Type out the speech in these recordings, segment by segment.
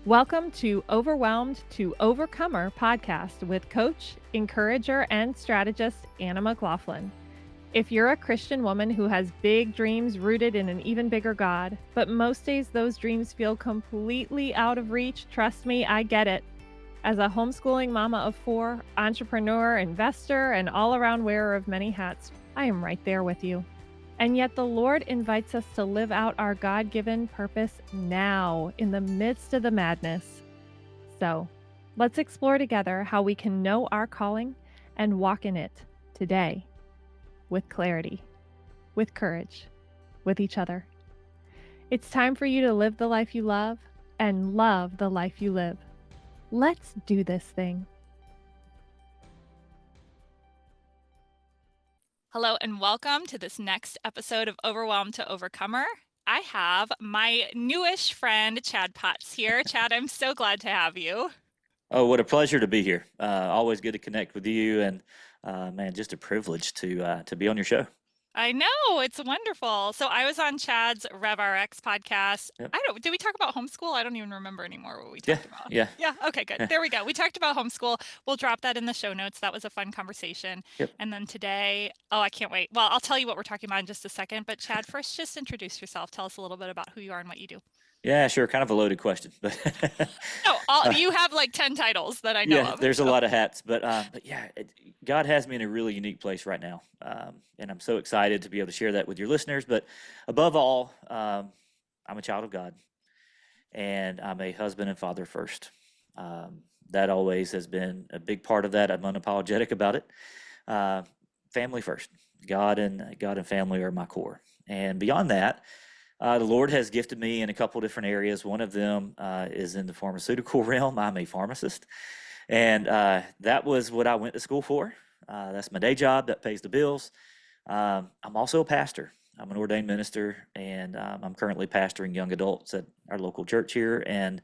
Welcome to Overwhelmed to Overcomer podcast with coach, encourager, and strategist Anna McLaughlin. If you're a Christian woman who has big dreams rooted in an even bigger God, but most days those dreams feel completely out of reach, trust me, I get it. As a homeschooling mama of 4, entrepreneur, investor, and all-around wearer of many hats, I am right there with you. And yet the Lord invites us to live out our God-given purpose now in the midst of the madness. So let's explore together how we can know our calling and walk in it today with clarity, with courage, with each other. It's time for you to live the life you love and love the life you live. Let's do this thing. Hello and welcome to this next episode of Overwhelmed to Overcomer. I have my newish friend, Chad Potts here. Chad, I'm so glad to have you. Oh, what a pleasure to be here. Always good to connect with you, and man, just a privilege to be on your show. I know, it's wonderful. So I was on Chad's RevRx podcast. Yep. Did we talk about homeschool? I don't even remember anymore what we Yeah, talked about. yeah, Yeah, okay, good. There we go. We talked about homeschool. We'll drop that in the show notes. That was a fun conversation. yep. And then today, I can't wait. Well, I'll tell you what we're talking about in just a second. But Chad, first, just introduce yourself. Tell us a little bit about who you are and what you do. Yeah, sure. Kind of a loaded question, but No, you have like 10 titles that I know yeah, of. there's a So. lot of hats. But yeah, God has me in a really unique place right now, and I'm so excited to be able to share that with your listeners. But above all, I'm a child of God, and I'm a husband and father first. That always has been a big part of that. I'm unapologetic about it. Uh, Family first. God and family are my core. And beyond that, the Lord has gifted me in a couple different areas. One of them is in the pharmaceutical realm. I'm a pharmacist, and that was what I went to school for. That's my day job that pays the bills. I'm also a pastor. I'm an ordained minister, and I'm currently pastoring young adults at our local church here, and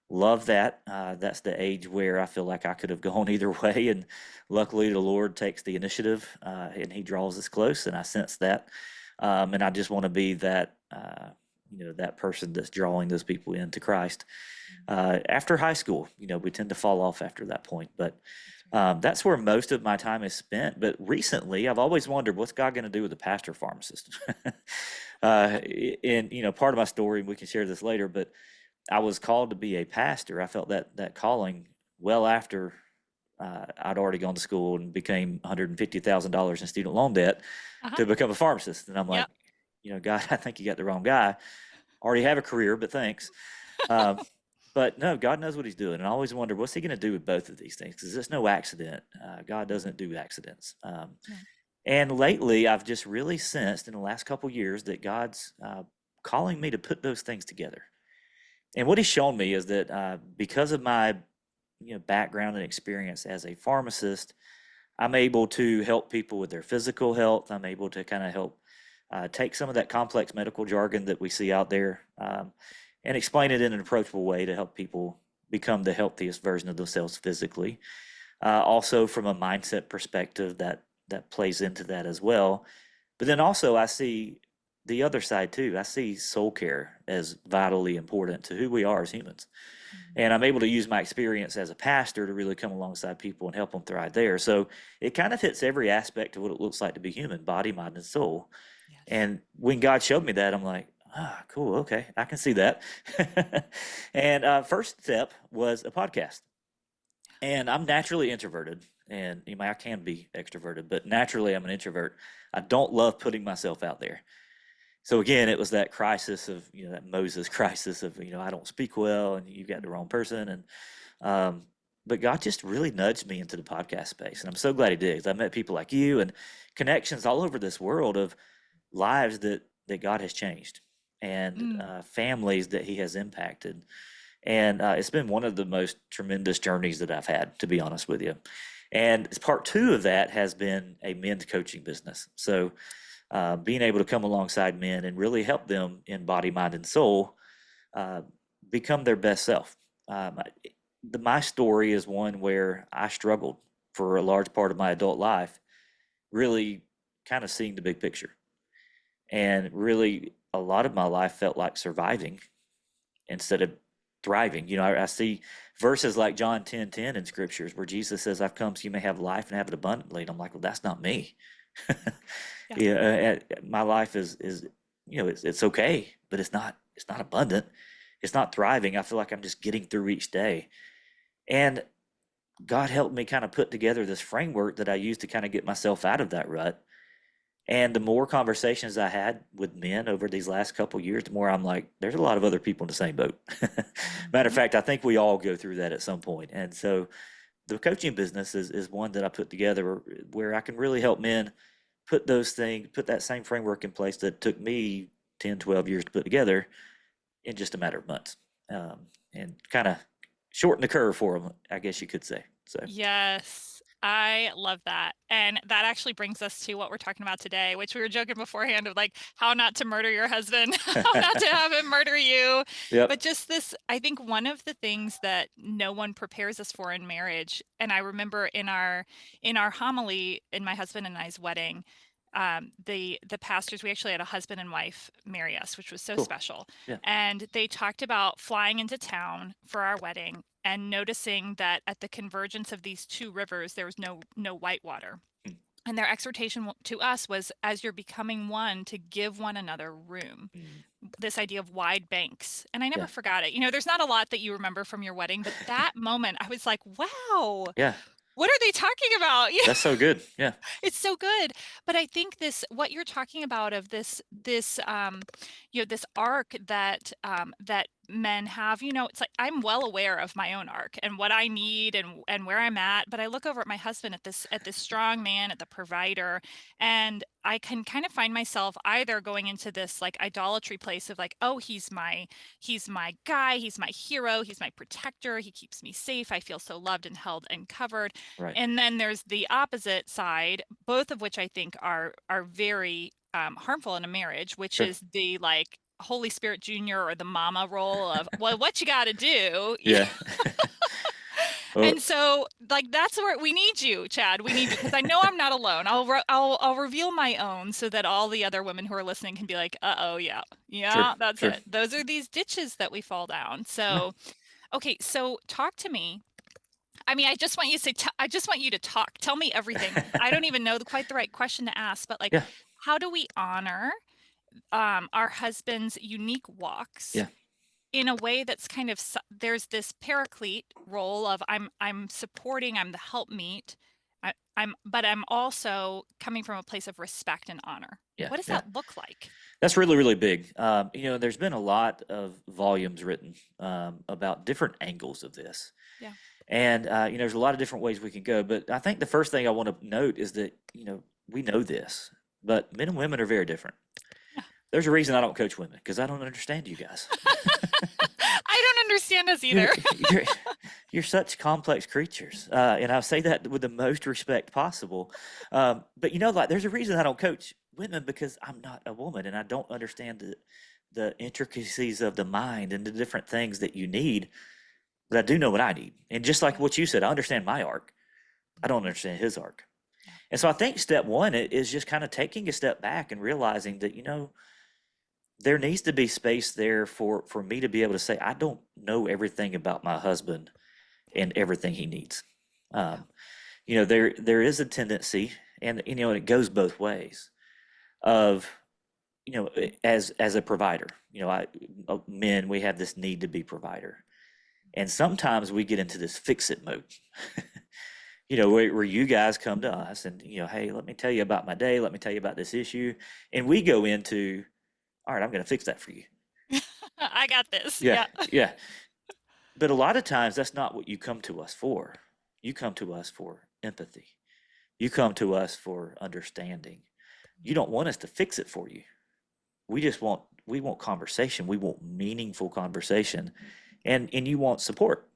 love that. That's the age where I feel like I could have gone either way, and luckily the Lord takes the initiative and He draws us close, and I sense that, and I just want to be that. That person that's drawing those people into Christ. After high school, we tend to fall off after that point, but that's where most of my time is spent. But recently, I've always wondered what's God going to do with the pastor pharmacist. And part of my story, we can share this later, but I was called to be a pastor. I felt that calling well after I'd already gone to school and became $150,000 in student loan debt Uh-huh. to become a pharmacist. And I'm like, Yep. God, I think you got the wrong guy. Already have a career, but thanks. Um, but no, God knows what He's doing. And I always wonder, what's He going to do with both of these things? Because it's no accident. God doesn't do accidents. Yeah. And lately, I've just really sensed in the last couple years that God's calling me to put those things together. And what He's shown me is that because of my background and experience as a pharmacist, I'm able to help people with their physical health. I'm able to kind of help take some of that complex medical jargon that we see out there and explain it in an approachable way to help people become the healthiest version of themselves physically. Also, from a mindset perspective, that plays into that as well. But then also, I see the other side too. I see soul care as vitally important to who we are as humans. And I'm able to use my experience as a pastor to really come alongside people and help them thrive there. So it kind of hits every aspect of what it looks like to be human: body, mind, and soul. Yes. And when God showed me that, I'm like, cool, okay, I can see that. And first step was a podcast. And I'm naturally introverted, and I can be extroverted, but naturally I'm an introvert. I don't love putting myself out there. So again, it was that crisis of, that Moses crisis of, I don't speak well, and you got the wrong person. And but God just really nudged me into the podcast space, and I'm so glad He did. 'Cause I met people like you and connections all over this world of lives that God has changed, and Mm. families that He has impacted. And it's been one of the most tremendous journeys that I've had, to be honest with you. And part two of that has been a men's coaching business. So being able to come alongside men and really help them in body, mind, and soul uh, become their best self. My story is one where I struggled for a large part of my adult life, really kind of seeing the big picture. And really, a lot of my life felt like surviving instead of thriving. I see verses like John 10:10 in scriptures where Jesus says, I've come so you may have life and have it abundantly. And I'm like, well, that's not me. Yeah. My life is it's okay, but it's not abundant. It's not thriving. I feel like I'm just getting through each day. And God helped me kind of put together this framework that I use to kind of get myself out of that rut. And the more conversations I had with men over these last couple of years, the more I'm like, there's a lot of other people in the same boat. Matter of fact, I think we all go through that at some point. And so the coaching business is one that I put together where I can really help men put that same framework in place that took me 10, 12 years to put together in just a matter of months, and kind of shorten the curve for them, I guess you could say. So Yes, I love that. And that actually brings us to what we're talking about today, which we were joking beforehand of like how not to murder your husband, how not to have him murder you. Yep. But just this, I think one of the things that no one prepares us for in marriage, and I remember in our homily in my husband and I's wedding, the pastors, we actually had a husband and wife marry us, which was so Cool. special. Yeah. And they talked about flying into town for our wedding and noticing that at the convergence of these two rivers, there was no white water. Mm. And their exhortation to us was, as you're becoming one, to give one another room. This idea of wide banks. And I never Yeah. forgot it. There's not a lot that you remember from your wedding, but that moment I was like, wow, Yeah. what are they talking about? That's so good. Yeah. It's so good. But I think what you're talking about of this this arc that that men have, it's like I'm well aware of my own arc and what I need and where I'm at, but I look over at my husband, at this strong man, at the provider, and I can kind of find myself either going into this like idolatry place of like, oh, he's my guy, he's my hero, he's my protector, he keeps me safe, I feel so loved and held and covered. Right. And then there's the opposite side, both of which I think are very harmful in a marriage, which Sure. is the like Holy Spirit Junior or the mama role of, well, what you got to do. Yeah. And so like that's where we need you, Chad. We need you because I know I'm not alone. I'll reveal my own so that all the other women who are listening can be like, uh-oh, yeah, Sure. that's Sure. it. Those are these ditches that we fall down. So, okay, so talk to me. I mean, I just want you to say, I just want you to talk. Tell me everything. I don't even know quite the right question to ask, but like, Yeah. how do we honor our husband's unique walks Yeah. in a way that's kind of, there's this paraclete role of I'm supporting, I'm the helpmeet, but I'm also coming from a place of respect and honor. Yeah. What does Yeah. that look like? That's really, really big. There's been a lot of volumes written about different angles of this. Yeah. And, there's a lot of different ways we can go. But I think the first thing I want to note is that, we know this, but men and women are very different. Yeah. There's a reason I don't coach women because I don't understand you guys. I don't understand us either. You're such complex creatures. And I say that with the most respect possible. But, there's a reason I don't coach women because I'm not a woman and I don't understand the intricacies of the mind and the different things that you need. But I do know what I need. And just like what you said, I understand my arc. I don't understand his arc. Yeah. And so I think step one is just kind of taking a step back and realizing that, there needs to be space there for me to be able to say, I don't know everything about my husband and everything he needs. There is a tendency, and, it goes both ways of, as a provider, men, we have this need to be provider. And sometimes we get into this fix-it mode, where you guys come to us and, hey, let me tell you about my day. Let me tell you about this issue. And we go into, all right, I'm going to fix that for you. I got this. Yeah. Yeah. But a lot of times that's not what you come to us for. You come to us for empathy. You come to us for understanding. You don't want us to fix it for you. We want conversation. We want meaningful conversation. And you want support.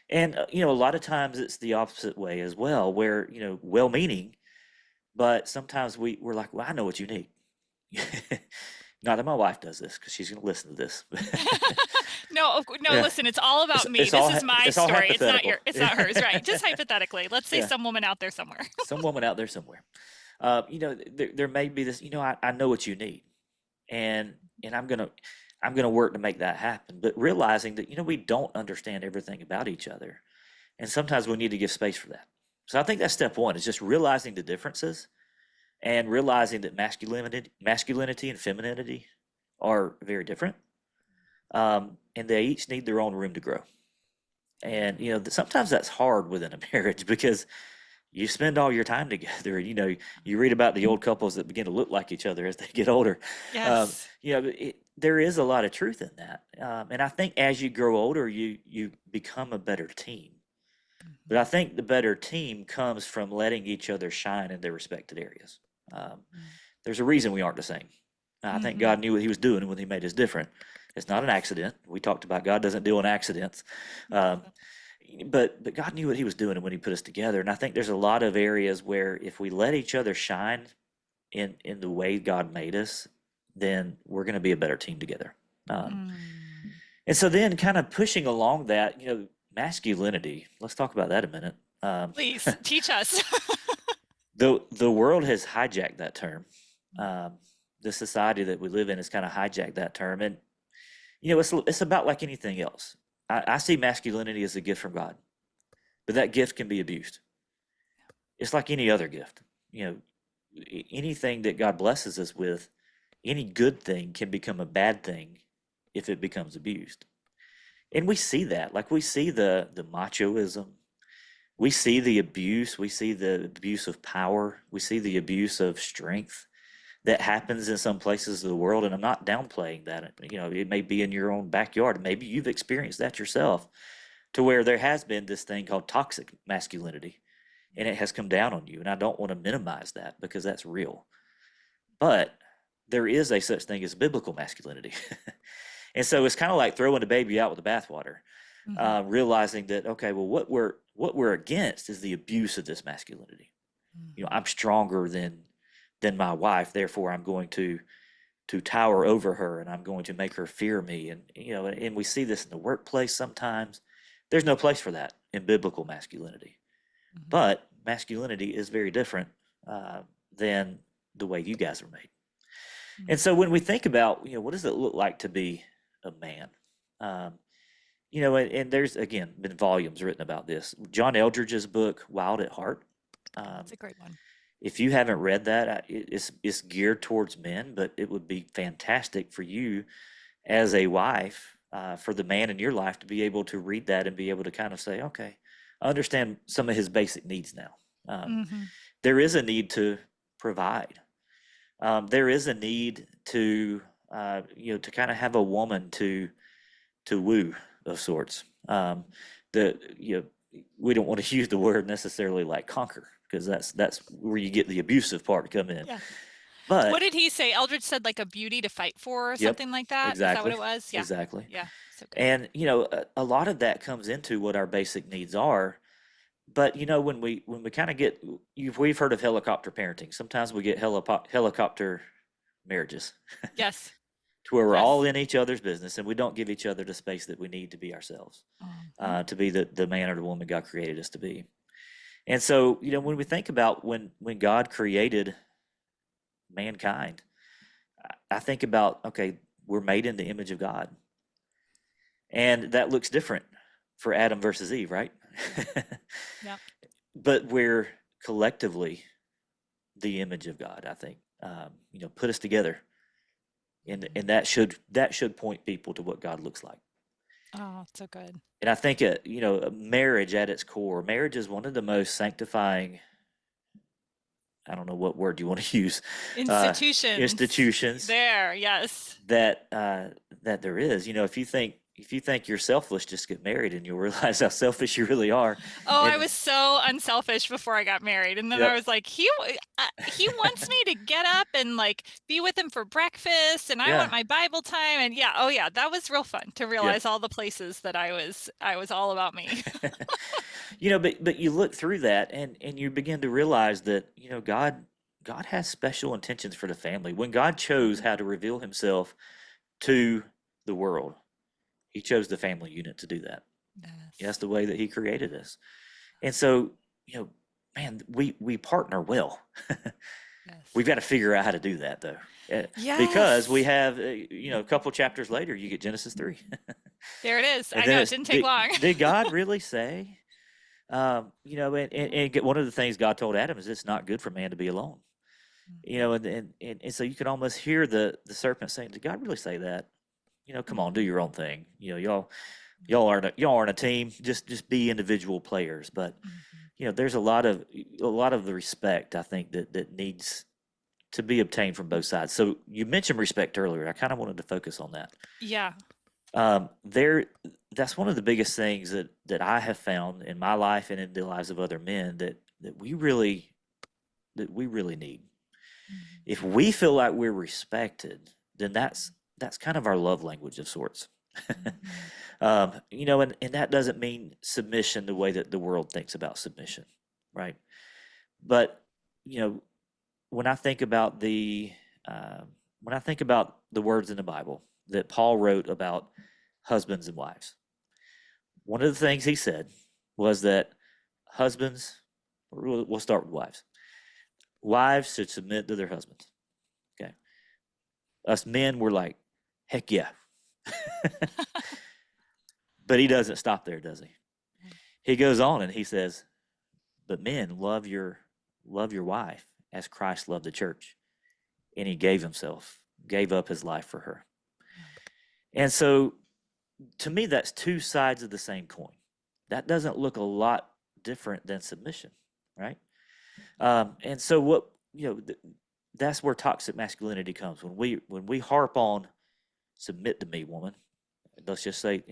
And, a lot of times it's the opposite way as well, where, well-meaning, but sometimes we're like, well, I know what you need. Not that my wife does this because she's going to listen to this. No, Yeah. Listen, it's all about me. It's This all is my it's all story. It's not hypothetical. it's not hers, right? Just hypothetically. Let's say Yeah. some woman out there somewhere. Some woman out there somewhere. There may be this, I know what you need. And I'm going to, I'm going to work to make that happen. But realizing that, we don't understand everything about each other. And sometimes we need to give space for that. So I think that's step one, is just realizing the differences and realizing that masculinity and femininity are very different. And they each need their own room to grow. And, sometimes that's hard within a marriage because you spend all your time together. You read about the old couples that begin to look like each other as they get older. Yes. There is a lot of truth in that. And I think as you grow older, you become a better team. But I think the better team comes from letting each other shine in their respected areas. There's a reason we aren't the same. I think God knew what he was doing when he made us different. It's not an accident. We talked about God doesn't deal in accidents. But God knew what he was doing when he put us together. And I think there's a lot of areas where if we let each other shine in the way God made us, then we're going to be a better team together. And so then kind of pushing along that, masculinity, let's talk about that a minute. Please teach us. The world has hijacked that term. The society that we live in has kind of hijacked that term. And, it's about like anything else. I see masculinity as a gift from God, but that gift can be abused. It's like any other gift. Anything that God blesses us with, any good thing can become a bad thing if it becomes abused. And we see that. Like we see the machoism. We see the abuse. We see the abuse of power. We see the abuse of strength that happens in some places of the world. And I'm not downplaying that. It may be in your own backyard. Maybe you've experienced that yourself, to where there has been this thing called toxic masculinity, and it has come down on you. And I don't want to minimize that because that's real. But there is a such thing as biblical masculinity. And so it's kind of like throwing the baby out with the bathwater, realizing that, okay, well, what we're against is the abuse of this masculinity. I'm stronger than my wife, therefore I'm going to tower over her, and I'm going to make her fear me. And and we see this in the workplace sometimes. There's no place for that in biblical masculinity. But masculinity is very different than the way you guys are made. And so when we think about, what does it look like to be a man? And there's, again, been volumes written about this. John Eldridge's book, Wild at Heart. That's a great one. If you haven't read that, it's geared towards men, but it would be fantastic for you as a wife, for the man in your life to be able to read that and be able to kind of say, okay, I understand some of his basic needs now. There is a need to provide. There is a need to, to kind of have a woman to woo of sorts. We don't want to use the word necessarily like conquer, because that's where you get the abusive part to come in. Yeah. But what did he say? Eldridge said like a beauty to fight for, or something like that. Exactly. Is that what it was? Yeah. Exactly. Yeah. So good. And a lot of that comes into what our basic needs are. But when we kind of get, we've heard of helicopter parenting. Sometimes we get helicopter marriages. Yes. To where we're all in each other's business and we don't give each other the space that we need to be ourselves, to be the man or the woman God created us to be. And so, when we think about when God created mankind, I think about, okay, we're made in the image of God. And that looks different for Adam versus Eve, right? Yeah. But we're collectively the image of God, I think. Put us together. And that should point people to what God looks like. Oh, so good. And I think a marriage at its core, marriage is one of the most sanctifying, I don't know what word you want to use, institutions there, yes, that there is. If you think you're selfless, just get married and you'll realize how selfish you really are. Oh, I was so unselfish before I got married. And then I was like, he wants me to get up and like be with him for breakfast, and I want my Bible time. And that was real fun to realize all the places that I was all about me. But you look through that and you begin to realize that, God has special intentions for the family. When God chose how to reveal himself to the world, he chose the family unit to do that. Yes. That's the way that he created us. And so, man, we partner well. Yes. We've got to figure out how to do that, though. Because we Yes. have, a couple chapters later, you get Genesis 3. There it is. And I then know it it's, didn't take long. did God really say? And one of the things God told Adam is it's not good for man to be alone. And so you can almost hear the serpent saying, did God really say that? Come on, do your own thing. Y'all aren't a team. Just be individual players. But there's a lot of the respect I think that needs to be obtained from both sides. So you mentioned respect earlier. I kind of wanted to focus on that. Yeah. That's one of the biggest things that I have found in my life and in the lives of other men that we really need. If we feel like we're respected, then that's kind of our love language of sorts. And that doesn't mean submission the way that the world thinks about submission, right? But when I think about the words in the Bible that Paul wrote about husbands and wives, one of the things he said was that husbands, we'll start with wives. Wives should submit to their husbands. Okay. Us men were like, heck yeah. But he doesn't stop there, does he? He goes on and he says, but men, love your wife as Christ loved the church. And he gave up his life for her. And so to me, that's two sides of the same coin. That doesn't look a lot different than submission, right? And so that's where toxic masculinity comes. When we harp on submit to me, woman, let's just say,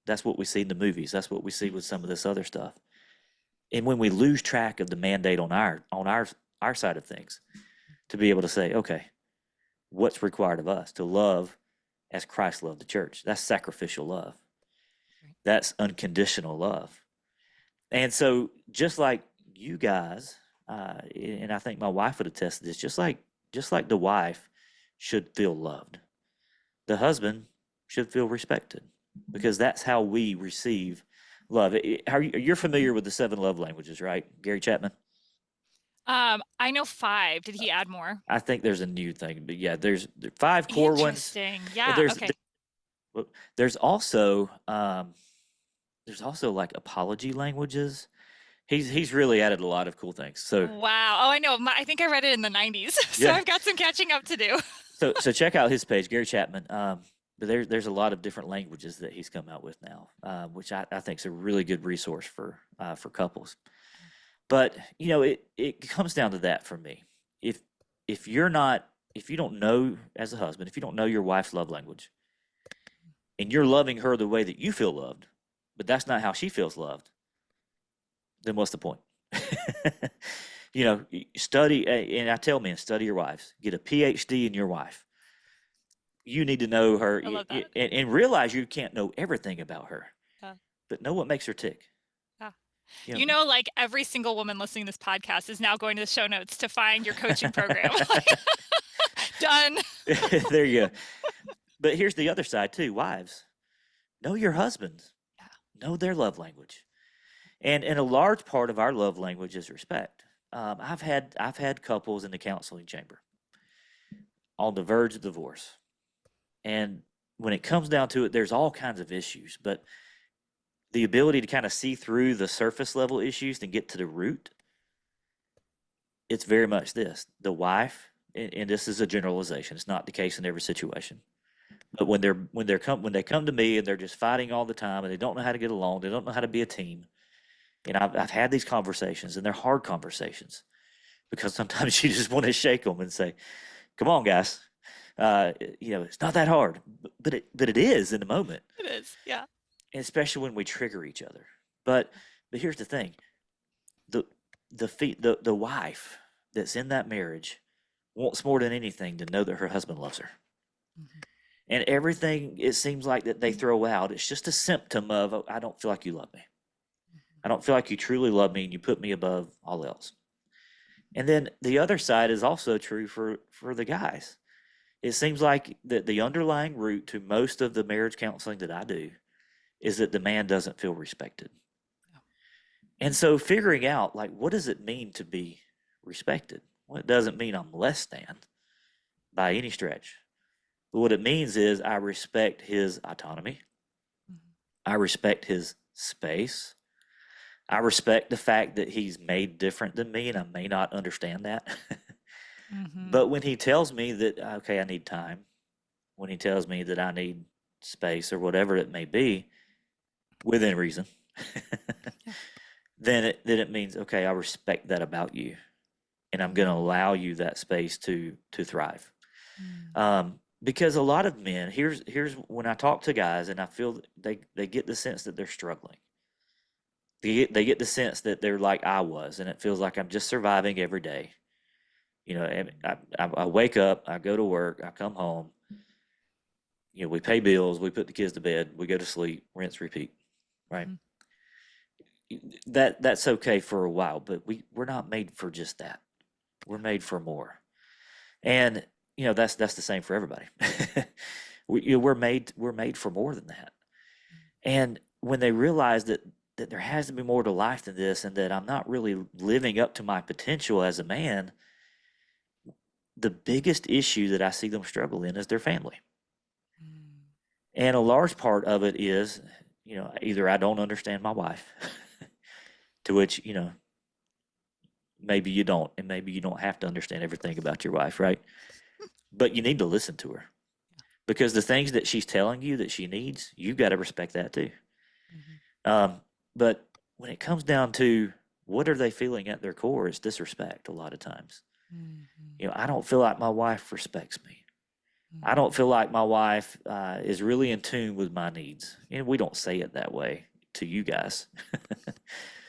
that's what we see in the movies. That's what we see with some of this other stuff. And when we lose track of the mandate on our side of things, to be able to say, okay, what's required of us to love as Christ loved the church? That's sacrificial love. That's unconditional love. And so just like you guys, and I think my wife would attest to this, just like the wife should feel loved, the husband should feel respected, because that's how we receive love. You're familiar with the 7 love languages, right? Gary Chapman? I know 5. Did he add more? I think there's a new thing, but yeah, there's 5 core ones. Interesting. And Yeah. Okay. there's also like apology languages. He's really added a lot of cool things. So Wow. Oh, I know. I think I read it in the 90s, so Yeah. I've got some catching up to do. so check out his page, Gary Chapman. But there's a lot of different languages that he's come out with now, which I think is a really good resource for couples. But it comes down to that for me. If you don't know, as a husband, if you don't know your wife's love language, and you're loving her the way that you feel loved, but that's not how she feels loved, then what's the point? Study, and I tell men, study your wives. Get a PhD in your wife. You need to know her. I love that. And realize you can't know everything about her, Yeah. but know what makes her tick. Yeah. Like every single woman listening to this podcast is now going to the show notes to find your coaching program. Done. There you go. But here's the other side too. Wives, know your husbands. Yeah. Know their love language. And a large part of our love language is respect. I've had couples in the counseling chamber on the verge of divorce. And when it comes down to it, there's all kinds of issues, but the ability to kind of see through the surface level issues and get to the root, it's very much this. The wife, and this is a generalization, it's not the case in every situation, but when they come to me and they're just fighting all the time and they don't know how to get along, they don't know how to be a team. And I've had these conversations, and they're hard conversations, because sometimes you just want to shake them and say, come on, guys. It's not that hard, but it is in the moment. It is, yeah. And especially when we trigger each other. But here's the thing: the wife that's in that marriage wants more than anything to know that her husband loves her. Mm-hmm. And everything it seems like that they throw out, it's just a symptom of, oh, I don't feel like you love me. I don't feel like you truly love me, and you put me above all else. And then the other side is also true for the guys. It seems like that the underlying root to most of the marriage counseling that I do is that the man doesn't feel respected. And so figuring out, like, what does it mean to be respected? Well, it doesn't mean I'm less than. by any stretch. But what it means is I respect his autonomy. I respect his space. I respect the fact that he's made different than me, and I may not understand that. Mm-hmm. But when he tells me that, okay, I need time, when he tells me that I need space or whatever it may be, within reason, Yeah. then it means, okay, I respect that about you, and I'm going to allow you that space to thrive. Because a lot of men, here's when I talk to guys, and I feel they get the sense that they're struggling. They get the sense that they're like I was, and it feels like I'm just surviving every day. You know, and I wake up, I go to work, I come home. You know, we pay bills, we put the kids to bed, we go to sleep, rinse, repeat. Right? That's okay for a while, but we're not made for just that. We're made for more. And you know, that's the same for everybody. We're made for more than that. And when they realize that there has to be more to life than this, and that I'm not really living up to my potential as a man, the biggest issue that I see them struggle in is their family. And a large part of it is, you know, either I don't understand my wife, to which, you know, maybe you don't, and maybe you don't have to understand everything about your wife, right? But you need to listen to her, because the things that she's telling you that she needs, you got to respect that too. But when it comes down to what are they feeling at their core, it's disrespect a lot of times. You know, I don't feel like my wife respects me. I don't feel like my wife is really in tune with my needs. And we don't say it that way to you guys.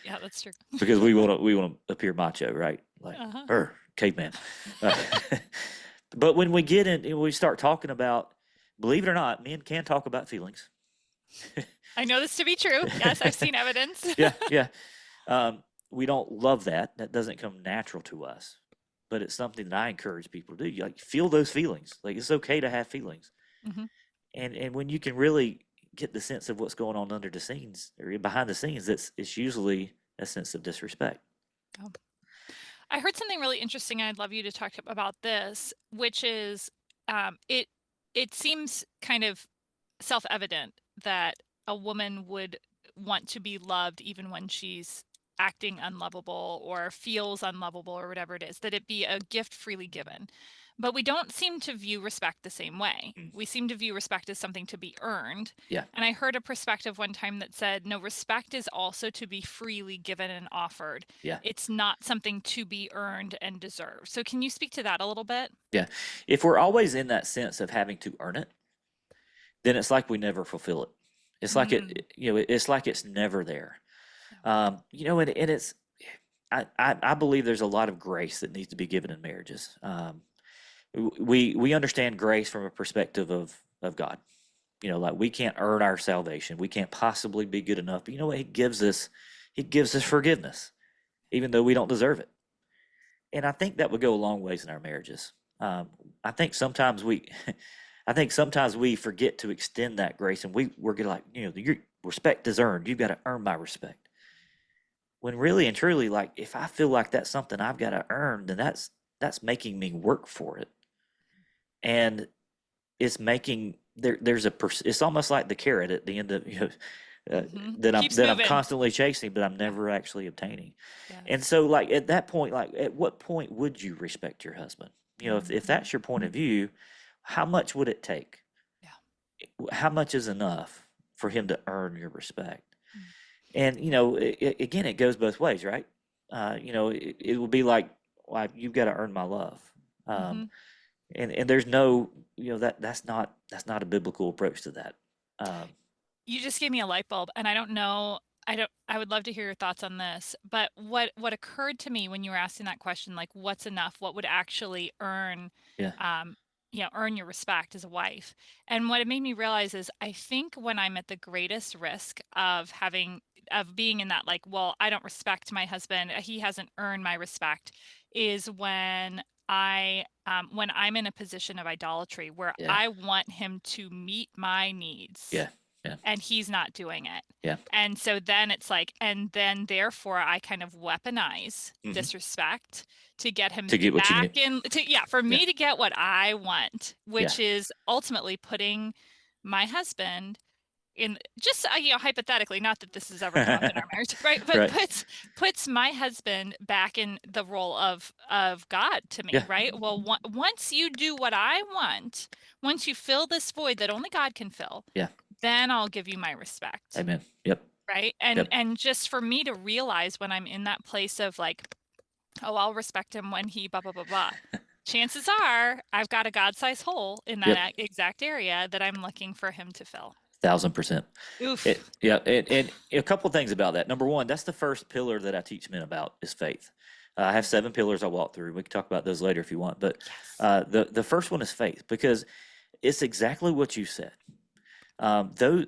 Yeah, that's true. Because we want to appear macho, right? Like, caveman. But when we get in, we start talking about, believe it or not, men can talk about feelings. I know this to be true. Yes, I've seen evidence. Yeah. We don't love that. That doesn't come natural to us. But it's something that I encourage people to do. You, like, feel those feelings. Like, it's okay to have feelings. And when you can really get the sense of what's going on under the scenes or behind the scenes, it's usually a sense of disrespect. Oh. I heard something really interesting, and I'd love you to talk about this, which is it seems kind of self-evident that a woman would want to be loved even when she's acting unlovable or feels unlovable or whatever it is, that it be a gift freely given. But we don't seem to view respect the same way. We seem to view respect as something to be earned. Yeah. And I heard a perspective one time that said, no, respect is also to be freely given and offered. Yeah. It's not something to be earned and deserved. So can you speak to that a little bit? Yeah. If we're always in that sense of having to earn it, then it's like we never fulfill it. It's like it's like it's never there. You know, and it's, I believe there's a lot of grace that needs to be given in marriages. We understand grace from a perspective of God. You know, like, we can't earn our salvation. We can't possibly be good enough. But you know what? He gives us forgiveness, even though we don't deserve it. And I think that would go a long ways in our marriages. I think sometimes we forget to extend that grace, and we're like, you know, your respect is earned. You've got to earn my respect. When really and truly, like, if I feel like that's something I've got to earn, then that's making me work for it. And it's making it's almost like the carrot at the end of, you know, that I'm constantly chasing, but I'm never actually obtaining. Yeah. And so, like, at that point, like, at what point would you respect your husband? You know, if that's your point of view, how much would it take? Yeah. How much is enough for him to earn your respect? And, you know, again, it goes both ways, right? You know, it will be like, well, you've got to earn my love. And there's no, you know, that's not a biblical approach to that. You just gave me a light bulb, and I don't know, I would love to hear your thoughts on this, but what occurred to me when you were asking that question, like, what's enough, what would actually earn, you know, earn your respect as a wife? And what it made me realize is, I think when I'm at the greatest risk of being in that, like, well, I don't respect my husband, he hasn't earned my respect, is when I'm in a position of idolatry where I want him to meet my needs. Yeah. Yeah. and he's not doing it. Yeah. And so then it's like, and then therefore I kind of weaponize disrespect to get him To get what you back need. for me to get what I want, which Yeah. is ultimately putting my husband in, just hypothetically, not that this has ever come up in our marriage, right? But Right. puts my husband back in the role of God to me, Yeah. right? Well, once you do what I want, once you fill this void that only God can fill, Yeah. then I'll give you my respect. Amen. Yep. Right. And Yep. and just for me to realize when I'm in that place of like, oh, I'll respect him when he blah blah blah blah. Chances are I've got a God-sized hole in that Yep. exact area that I'm looking for him to fill. 1,000%. Oof. And a couple of things about that. Number one, that's the first pillar that I teach men about is faith. I have 7 pillars I walk through. We can talk about those later if you want. But Yes. the first one is faith, because it's exactly what you said. Though,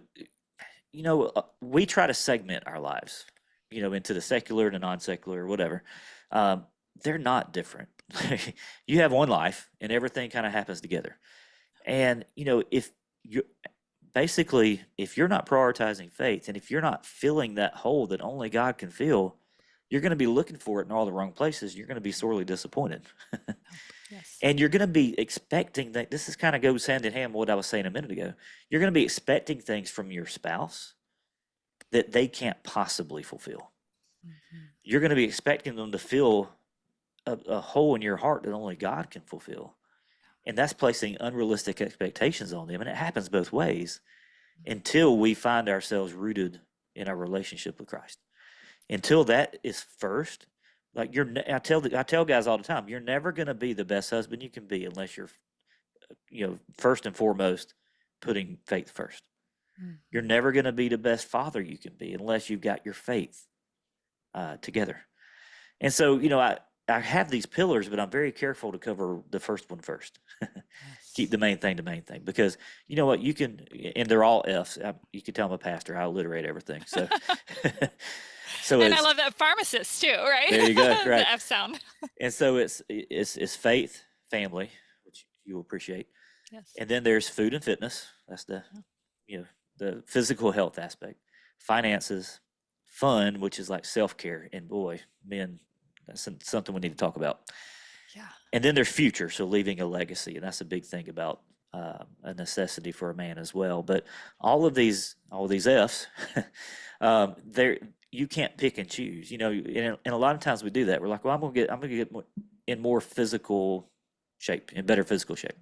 we try to segment our lives, into the secular and the non-secular or whatever. They're not different. You have one life, and everything kind of happens together. And if you're not prioritizing faith, and if you're not filling that hole that only God can fill, you're going to be looking for it in all the wrong places. You're going to be sorely disappointed. Yes. And you're going to be expecting that. This is kind of goes hand in hand with what I was saying a minute ago. You're going to be expecting things from your spouse that they can't possibly fulfill. You're going to be expecting them to fill a hole in your heart that only God can fulfill. And that's placing unrealistic expectations on them. And it happens both ways until we find ourselves rooted in our relationship with Christ. Until that is first, like I tell guys all the time, you're never going to be the best husband you can be unless you're, first and foremost, putting faith first. You're never going to be the best father you can be unless you've got your faith together. And so, I have these pillars, but I'm very careful to cover the first one first. Keep the main thing, because you know what, you can, and they're all F's. You can tell I'm a pastor. I alliterate everything. So, And I love that pharmacist too, right? There you go. Right. The F sound. And so it's faith, family, which you will appreciate. Yes. And then there's food and fitness. That's the physical health aspect. Finances, fun, which is like self-care. And boy, men, that's something we need to talk about. Yeah. And then there's future, so leaving a legacy, and that's a big thing about a necessity for a man as well. But all of these F's, you can't pick and choose. And a lot of times we do that. We're like, well, I'm gonna get in more physical shape, in better physical shape.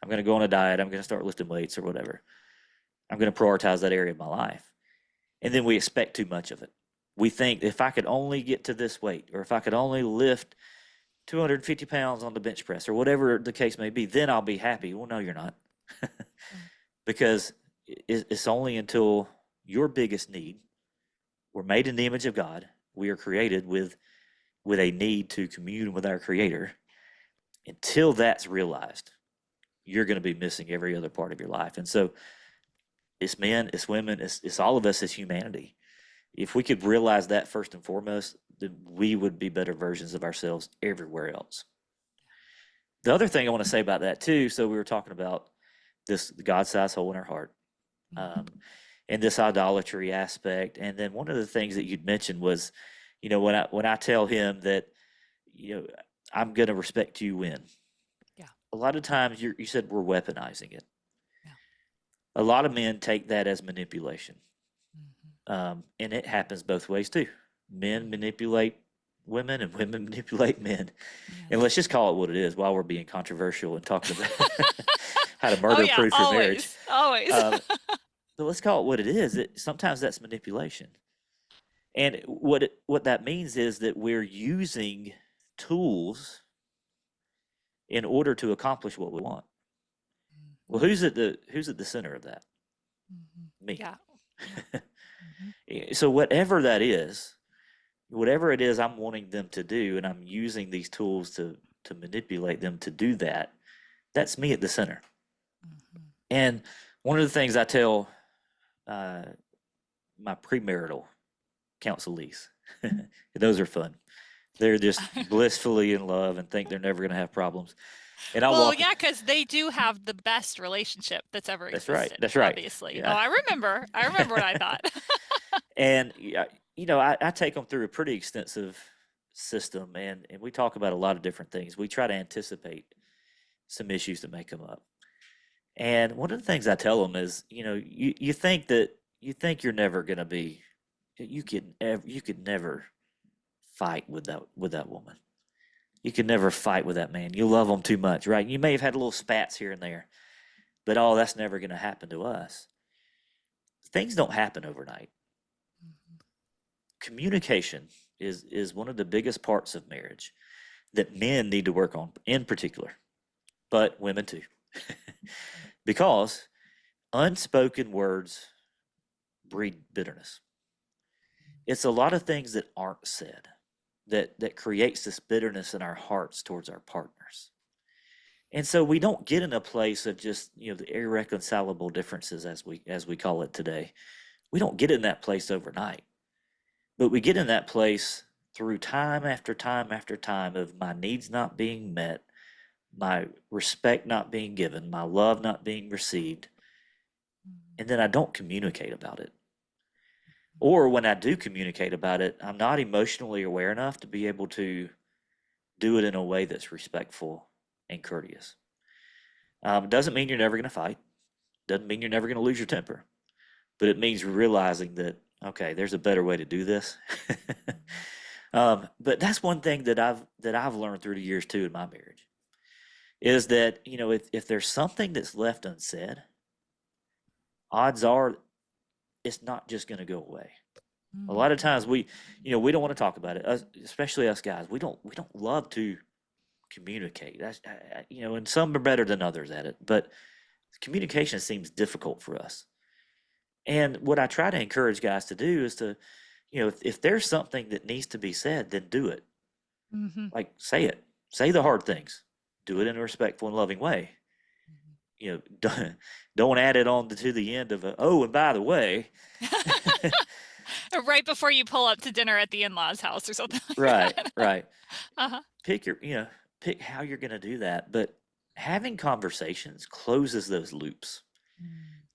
I'm gonna go on a diet. I'm gonna start lifting weights or whatever. I'm gonna prioritize that area of my life, and then we expect too much of it. We think if I could only get to this weight, or if I could only lift 250 pounds on the bench press, or whatever the case may be, then I'll be happy. Well, no, you're not. Because it's only until your biggest need, we're made in the image of God. We are created with a need to commune with our Creator. Until that's realized, you're going to be missing every other part of your life. And so it's men, it's women, it's all of us as humanity. If we could realize that first and foremost, then we would be better versions of ourselves everywhere else. The other thing I want to say about that too, so we were talking about this God-sized hole in our heart, and this idolatry aspect. And then one of the things that you'd mentioned was, when I tell him that, I'm going to respect you when. Yeah. A lot of times you said we're weaponizing it. Yeah. A lot of men take that as manipulation. And it happens both ways too. Men manipulate women and women manipulate men. Yes. And let's just call it what it is while we're being controversial and talking about how to murder-proof your marriage. Always. But let's call it what it is. Sometimes that's manipulation. And what that means is that we're using tools in order to accomplish what we want. Well, who's at the center of that? Me. Yeah. So whatever that is, whatever it is I'm wanting them to do, and I'm using these tools to manipulate them to do that, that's me at the center. And one of the things I tell my premarital counselees, those are fun. They're just blissfully in love and think they're never going to have problems. And I'll Well, walk. yeah, because they do have the best relationship that's ever That's right. existed, That's right. obviously. Oh, Yeah. I remember. I remember what I thought. And I take them through a pretty extensive system, and we talk about a lot of different things. We try to anticipate some issues that may come up. And one of the things I tell them is, you think you're never going to be, you could never fight with that woman. You could never fight with that man. You love them too much, right? You may have had little spats here and there, but that's never going to happen to us. Things don't happen overnight. Communication is one of the biggest parts of marriage that men need to work on in particular, but women too. Because unspoken words breed bitterness. It's a lot of things that aren't said that creates this bitterness in our hearts towards our partners. And so we don't get in a place of just, the irreconcilable differences as we call it today. We don't get in that place overnight. But we get in that place through time after time after time of my needs not being met, my respect not being given, my love not being received, and then I don't communicate about it. Or when I do communicate about it, I'm not emotionally aware enough to be able to do it in a way that's respectful and courteous. Doesn't mean you're never going to fight. Doesn't mean you're never going to lose your temper. But it means realizing that, okay, there's a better way to do this. But that's one thing that I've learned through the years too in my marriage is that, if there's something that's left unsaid, odds are it's not just going to go away. A lot of times we don't want to talk about it, especially us guys. We don't love to communicate. That's and some are better than others at it, but communication seems difficult for us. And what I try to encourage guys to do is to, if there's something that needs to be said, then do it. Mhm. Like say it. Say the hard things. Do it in a respectful and loving way. Don't add it on to the end of and by the way. Right before you pull up to dinner at the in-laws' house or something like Right, that. right. Uh-huh. Pick how you're going to do that. But having conversations closes those loops.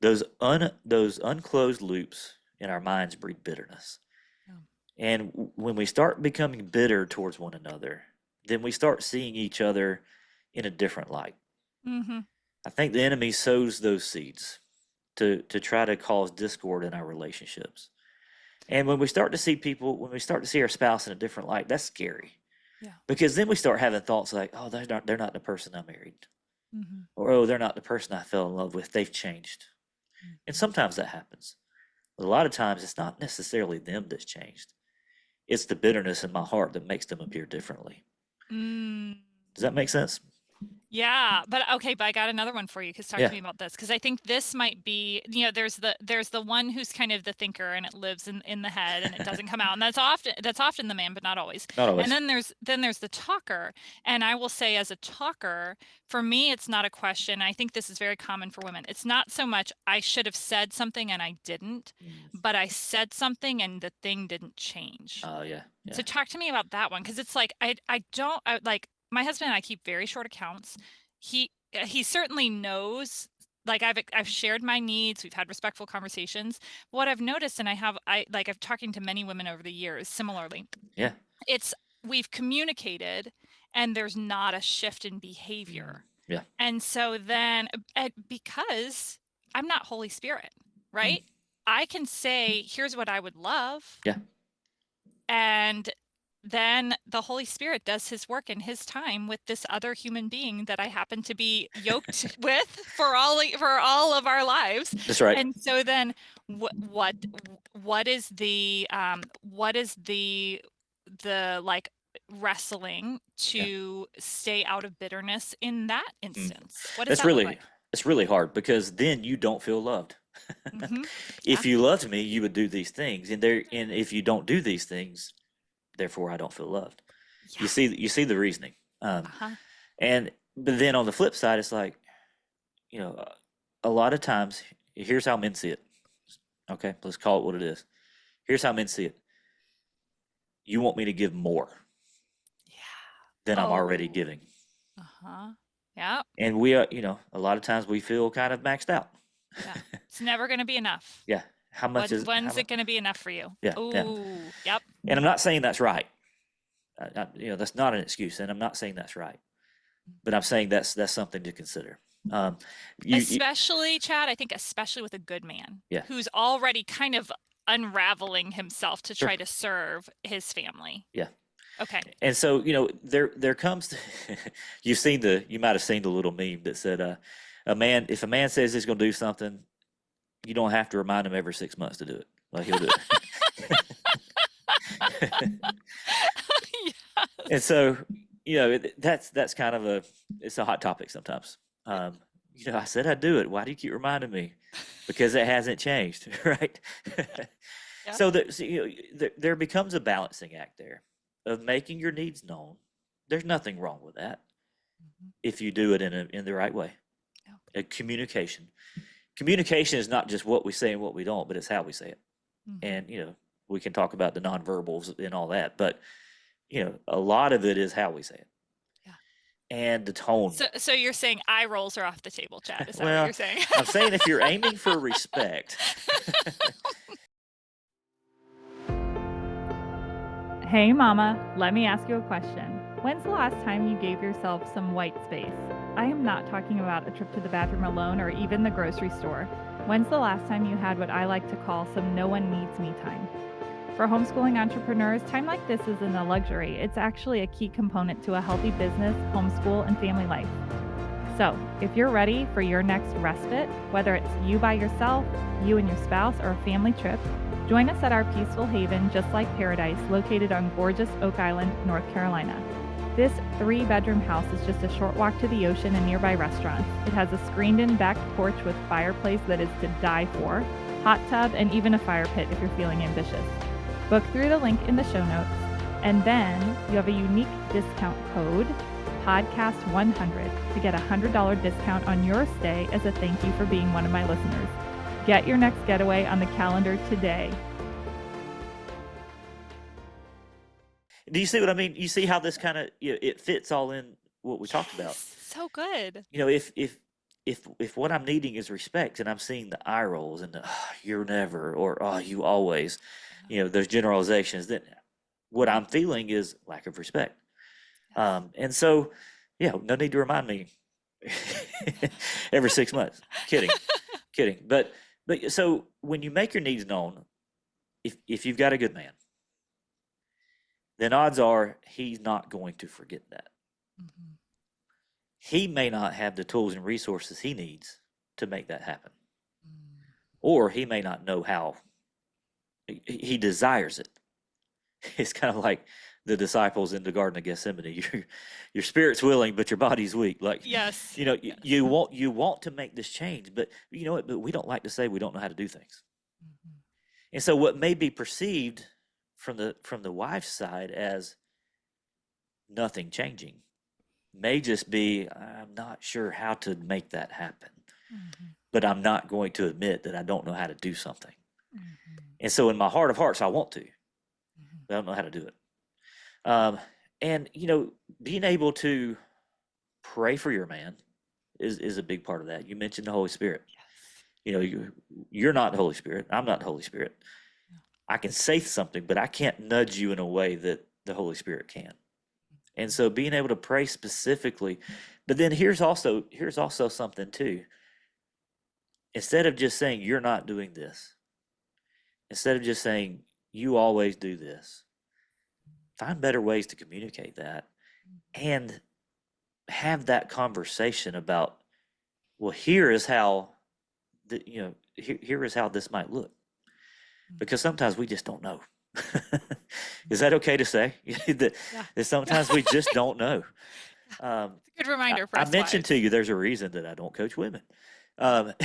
Those unclosed loops in our minds breed bitterness. Yeah. And when we start becoming bitter towards one another, then we start seeing each other in a different light. Mm-hmm. I think the enemy sows those seeds to try to cause discord in our relationships. And when we start to see our spouse in a different light, that's scary. Yeah. Because then we start having thoughts like, oh, they're not the person I married. Mm-hmm. Or, oh, they're not the person I fell in love with. They've changed. Mm-hmm. And sometimes that happens. But a lot of times it's not necessarily them that's changed. It's the bitterness in my heart that makes them appear differently. Mm. Does that make sense? Yeah, but I got another one for you because talk Yeah. to me about this because I think this might be, there's the one who's kind of the thinker and it lives in the head and it doesn't come out, and that's often the man, but not always. Not always. And then there's the talker, and I will say as a talker, for me, it's not a question. I think this is very common for women. It's not so much I should have said something and I didn't, but I said something and the thing didn't change. Oh, yeah. So talk to me about that one because it's like I like. My husband and I keep very short accounts. He certainly knows, like I've shared my needs. We've had respectful conversations. But what I've noticed, and I've talking to many women over the years similarly. Yeah. It's we've communicated and there's not a shift in behavior. Yeah. And so then because I'm not Holy Spirit, right? I can say, here's what I would love. Yeah. And then the Holy Spirit does his work in his time with this other human being that I happen to be yoked with for all of our lives. That's right. And so then what is the like wrestling to stay out of bitterness in that instance? What does that look like? It's really hard because then you don't feel loved. Mm-hmm. If you loved me, you would do these things, and if you don't do these things, therefore I don't feel loved. Yeah. You see the reasoning. But then on the flip side, it's like, a lot of times, here's how men see it. Okay, let's call it what it is. Here's how men see it. You want me to give more than I'm already giving. Yeah. And we are, a lot of times we feel kind of maxed out. Yeah. It's never going to be enough. Yeah. How much is, When's it going to be enough for you? yeah. Ooh, yep. And I'm not saying that's right. That's not an excuse, and I'm not saying that's right, but I'm saying that's something to consider. Especially, Chad, I think especially with a good man, Yeah. who's already kind of unraveling himself to Sure. try to serve his family. Yeah. Okay. And so, there comes, you might have seen the little meme that said, if a man says he's going to do something, you don't have to remind him every 6 months to do it. Like, he'll do it. Yes. And so, that's kind of it's a hot topic sometimes. I said I'd do it. Why do you keep reminding me? Because it hasn't changed, right? Yeah. So there becomes a balancing act there of making your needs known. There's nothing wrong with that if you do it in the right way. Yeah. Communication. Communication is not just what we say and what we don't, but it's how we say it. And we can talk about the nonverbals and all that, but a lot of it is how we say it. Yeah. And the tone. So you're saying eye rolls are off the table, Chad? Is that what you're saying? I'm saying if you're aiming for respect. Hey, Mama, let me ask you a question. When's the last time you gave yourself some white space? I am not talking about a trip to the bathroom alone or even the grocery store. When's the last time you had what I like to call some no one needs me time? For homeschooling entrepreneurs, time like this isn't a luxury. It's actually a key component to a healthy business, homeschool, and family life. So, if you're ready for your next respite, whether it's you by yourself, you and your spouse, or a family trip, join us at our peaceful haven, Just Like Paradise, located on gorgeous Oak Island, North Carolina. This 3-bedroom house is just a short walk to the ocean and nearby restaurants. It has a screened-in back porch with fireplace that is to die for, hot tub, and even a fire pit if you're feeling ambitious. Book through the link in the show notes, and then you have a unique discount code, podcast100, to get a $100 discount on your stay as a thank you for being one of my listeners. Get your next getaway on the calendar today. Do you see what I mean? You see how this kind of it fits all in what we talked about. So good. If what I'm needing is respect, and I'm seeing the eye rolls and the you're never or you always, those generalizations, then what I'm feeling is lack of respect. And so, no need to remind me every 6 months. Kidding. But so when you make your needs known, if you've got a good man, then odds are he's not going to forget that. Mm-hmm. He may not have the tools and resources he needs to make that happen. Or he may not know how. He desires it. It's kind of like the disciples in the Garden of Gethsemane. Your spirit's willing, but your body's weak. Like, yes. Yes. You want to make this change, but but we don't like to say we don't know how to do things. Mm-hmm. And so what may be perceived from the wife's side as nothing changing may just be, I'm not sure how to make that happen. Mm-hmm. But I'm not going to admit that I don't know how to do something. Mm-hmm. And so in my heart of hearts, I want to, but I don't know how to do it. And being able to pray for your man is a big part of that. You mentioned the Holy Spirit. Yes. You're not the Holy Spirit. I'm not the Holy Spirit. No. I can say something, but I can't nudge you in a way that the Holy Spirit can. And so being able to pray specifically, but then here's also something too. Instead of just saying you're not doing this, instead of just saying you always do this, find better ways to communicate that and have that conversation about, well, here is how here is how this might look. Because sometimes we just don't know. Is that okay to say? that sometimes we just don't know. It's a good reminder for us. I mentioned to you, there's a reason that I don't coach women. But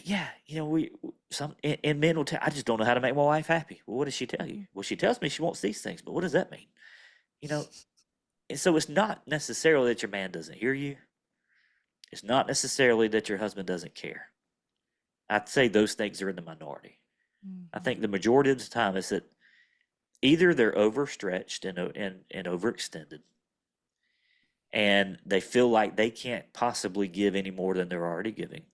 yeah, and men will tell, I just don't know how to make my wife happy. Well, what does she tell you? Well, she tells me she wants these things, but what does that mean? And so it's not necessarily that your man doesn't hear you. It's not necessarily that your husband doesn't care. I'd say those things are in the minority. Mm-hmm. I think the majority of the time is that either they're overstretched and overextended, and they feel like they can't possibly give any more than they're already giving.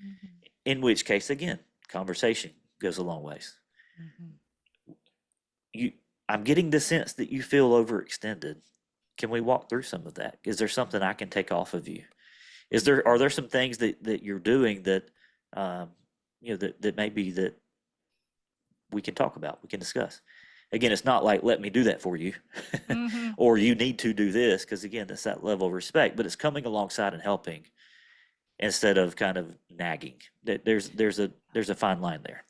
Mhm. In which case, again, conversation goes a long ways. Mhm. I'm getting the sense that you feel overextended. Can we walk through some of that? Is there something I can take off of you? Are there some things that you're doing that that maybe that we can talk about, we can discuss? Again, it's not like, let me do that for you, Mhm. or you need to do this, because again, it's that level of respect, but it's coming alongside and helping instead of kind of nagging. There's a fine line there.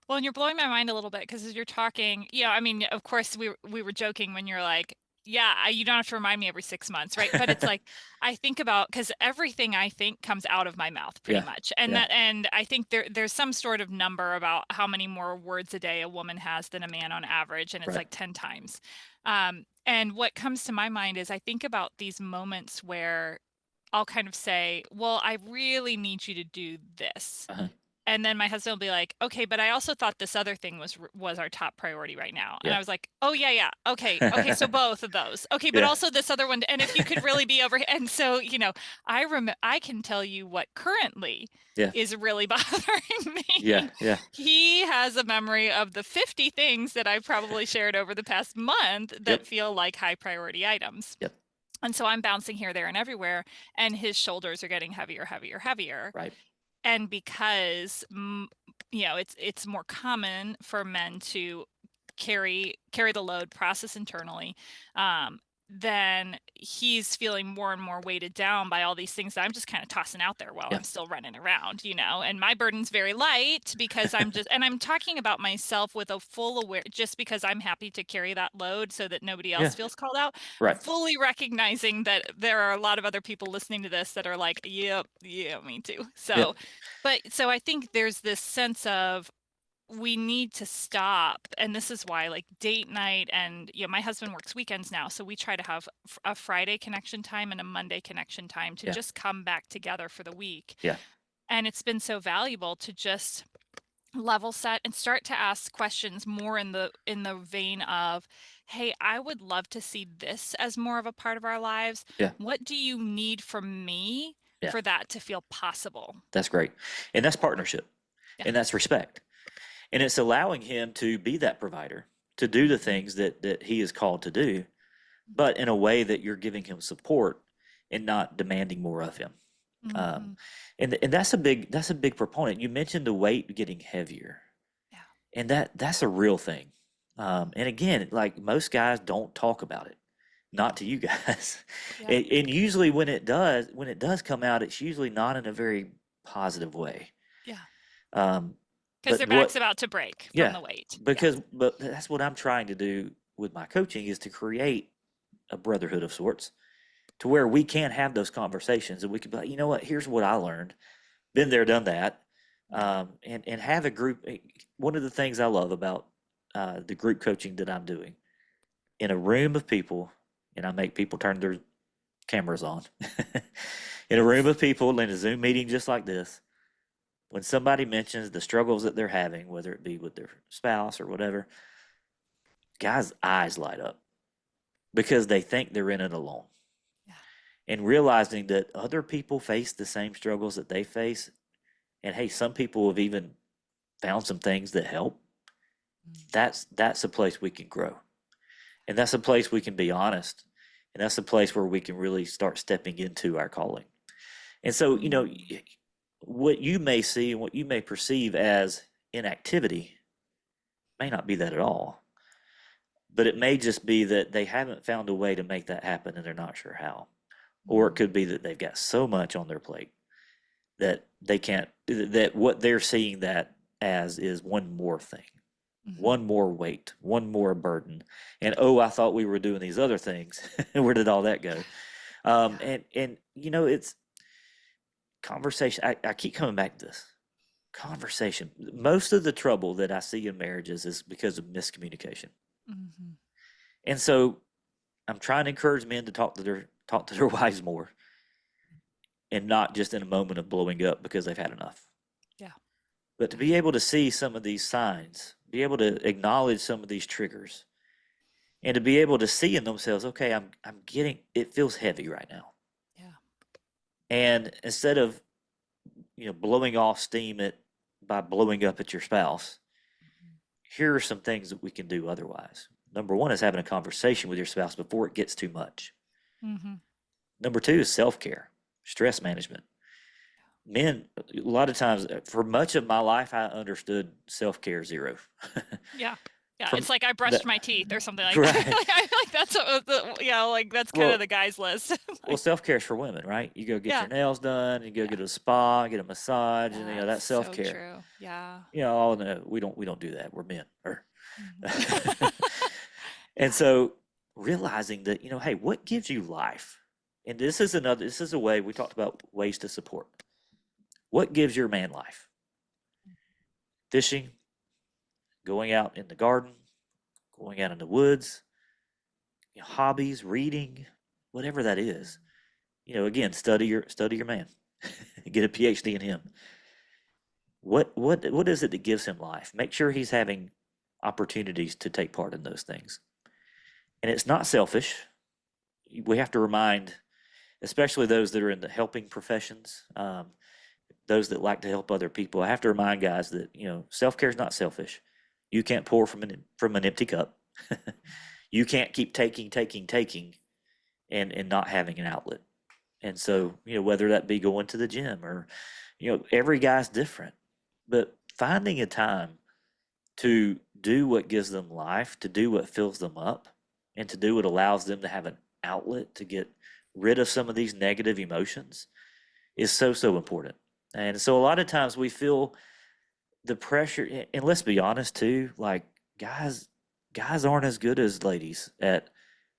Well, and you're blowing my mind a little bit because as you're talking, I mean, of course, we were joking when you're like, yeah, you don't have to remind me every 6 months, right? But it's like I think about because everything I think comes out of my mouth pretty Yeah, much, and yeah, and I think there's some sort of number about how many more words a day a woman has than a man on average, and it's right. like 10 times. And what comes to my mind is I think about these moments where I'll kind of say, well, I really need you to do this. Uh-huh. And then my husband will be like, okay, but I also thought this other thing was our top priority right now. And Yeah. I was like, oh yeah, yeah. Okay. Okay. So both of those. Okay. But Yeah. also this other one. And if you could really be over. And so, I can tell you what currently Yeah. is really bothering me. Yeah. Yeah. He has a memory of the 50 things that I've probably shared over the past month that Yep. feel like high priority items. Yep. And so I'm bouncing here, there, and everywhere. And his shoulders are getting heavier, heavier, heavier. Right. And because it's more common for men to carry the load, process internally, then he's feeling more and more weighted down by all these things that I'm just kind of tossing out there while Yeah. I'm still running around, and my burden's very light because I'm talking about myself with a full aware, just because I'm happy to carry that load so that nobody else Yeah. feels called out, Right. fully recognizing that there are a lot of other people listening to this that are like, yep, yeah, me too. So, so I think there's this sense of we need to stop, and this is why, like, date night, and my husband works weekends now, so we try to have a Friday connection time and a Monday connection time to Yeah. just come back together for the week. Yeah. And it's been so valuable to just level set and start to ask questions more in the vein of, hey, I would love to see this as more of a part of our lives. Yeah. What do you need from me Yeah. for that to feel possible? That's great. And that's partnership. Yeah. And that's respect. And it's allowing him to be that provider, to do the things that he is called to do, but in a way that you're giving him support and not demanding more of him. Mm-hmm. And that's a big proponent. You mentioned the weight getting heavier. Yeah. And that's a real thing. And again, like, most guys don't talk about it, not to you guys. Yeah. And usually when it does come out, it's usually not in a very positive way. Yeah. Um, Because but their what back's about to break from Yeah, the weight. but that's what I'm trying to do with my coaching, is to create a brotherhood of sorts, to where we can have those conversations and we can be like, you know what, here's what I learned, been there, done that, and have a group. One of the things I love about the group coaching that I'm doing, in a room of people, and I make people turn their cameras on, in a room of people in a Zoom meeting just like this. When somebody mentions the struggles that they're having, whether it be with their spouse or whatever, guys' eyes light up because they think they're in it alone. Yeah. And realizing that other people face the same struggles that they face, and hey, some people have even found some things that help. That's a place we can grow, and that's a place we can be honest, and that's a place where we can really start stepping into our calling. And so, what you may see and what you may perceive as inactivity may not be that at all. But it may just be that they haven't found a way to make that happen and they're not sure how. Or it could be that they've got so much on their plate that they can't, that what they're seeing that as is one more thing, one more weight, one more burden. And, oh, I thought we were doing these other things. Where did all that go? And it's conversation. I keep coming back to this. Conversation. Most of the trouble that I see in marriages is because of miscommunication. Mm-hmm. And so I'm trying to encourage men to talk to their wives more, and not just in a moment of blowing up because they've had enough. Yeah. But to be able to see some of these signs, be able to acknowledge some of these triggers, and to be able to see in themselves, okay, I'm getting, it feels heavy right now. Yeah. And instead of, blowing off steam by blowing up at your spouse, here are some things that we can do otherwise. Number one is having a conversation with your spouse before it gets too much. Mm-hmm. Number two is self-care, stress management. Men, a lot of times, for much of my life, I understood self-care zero. Yeah. Yeah. From It's like I brushed the my teeth or something like that. right. Like, I feel like that's like that's kind of Well, the guy's list. well, self-care is for women, right? You go get Yeah. your nails done, you go Yeah. get a spa, get a massage, and That's that's so self-care. true. Yeah. Oh no, we don't do that. We're men. Mhm. And so realizing that, hey, what gives you life? And this is a way we talked about ways to support. What gives your man life? Fishing, going out in the garden, going out in the woods, hobbies, reading, whatever that is. Again, study your man. Get a PhD in him. What is it that gives him life? Make sure he's having opportunities to take part in those things. And it's not selfish. We have to remind, especially those that are in the helping professions, those that like to help other people. I have to remind guys that self-care is not selfish. You can't pour from an empty cup. You can't keep taking, and not having an outlet. And so whether that be going to the gym or every guy's different, but finding a time to do what gives them life, to do what fills them up, and to do what allows them to have an outlet to get rid of some of these negative emotions is so, so important. And so a lot of times we feel the pressure, and let's be honest too, like guys aren't as good as ladies at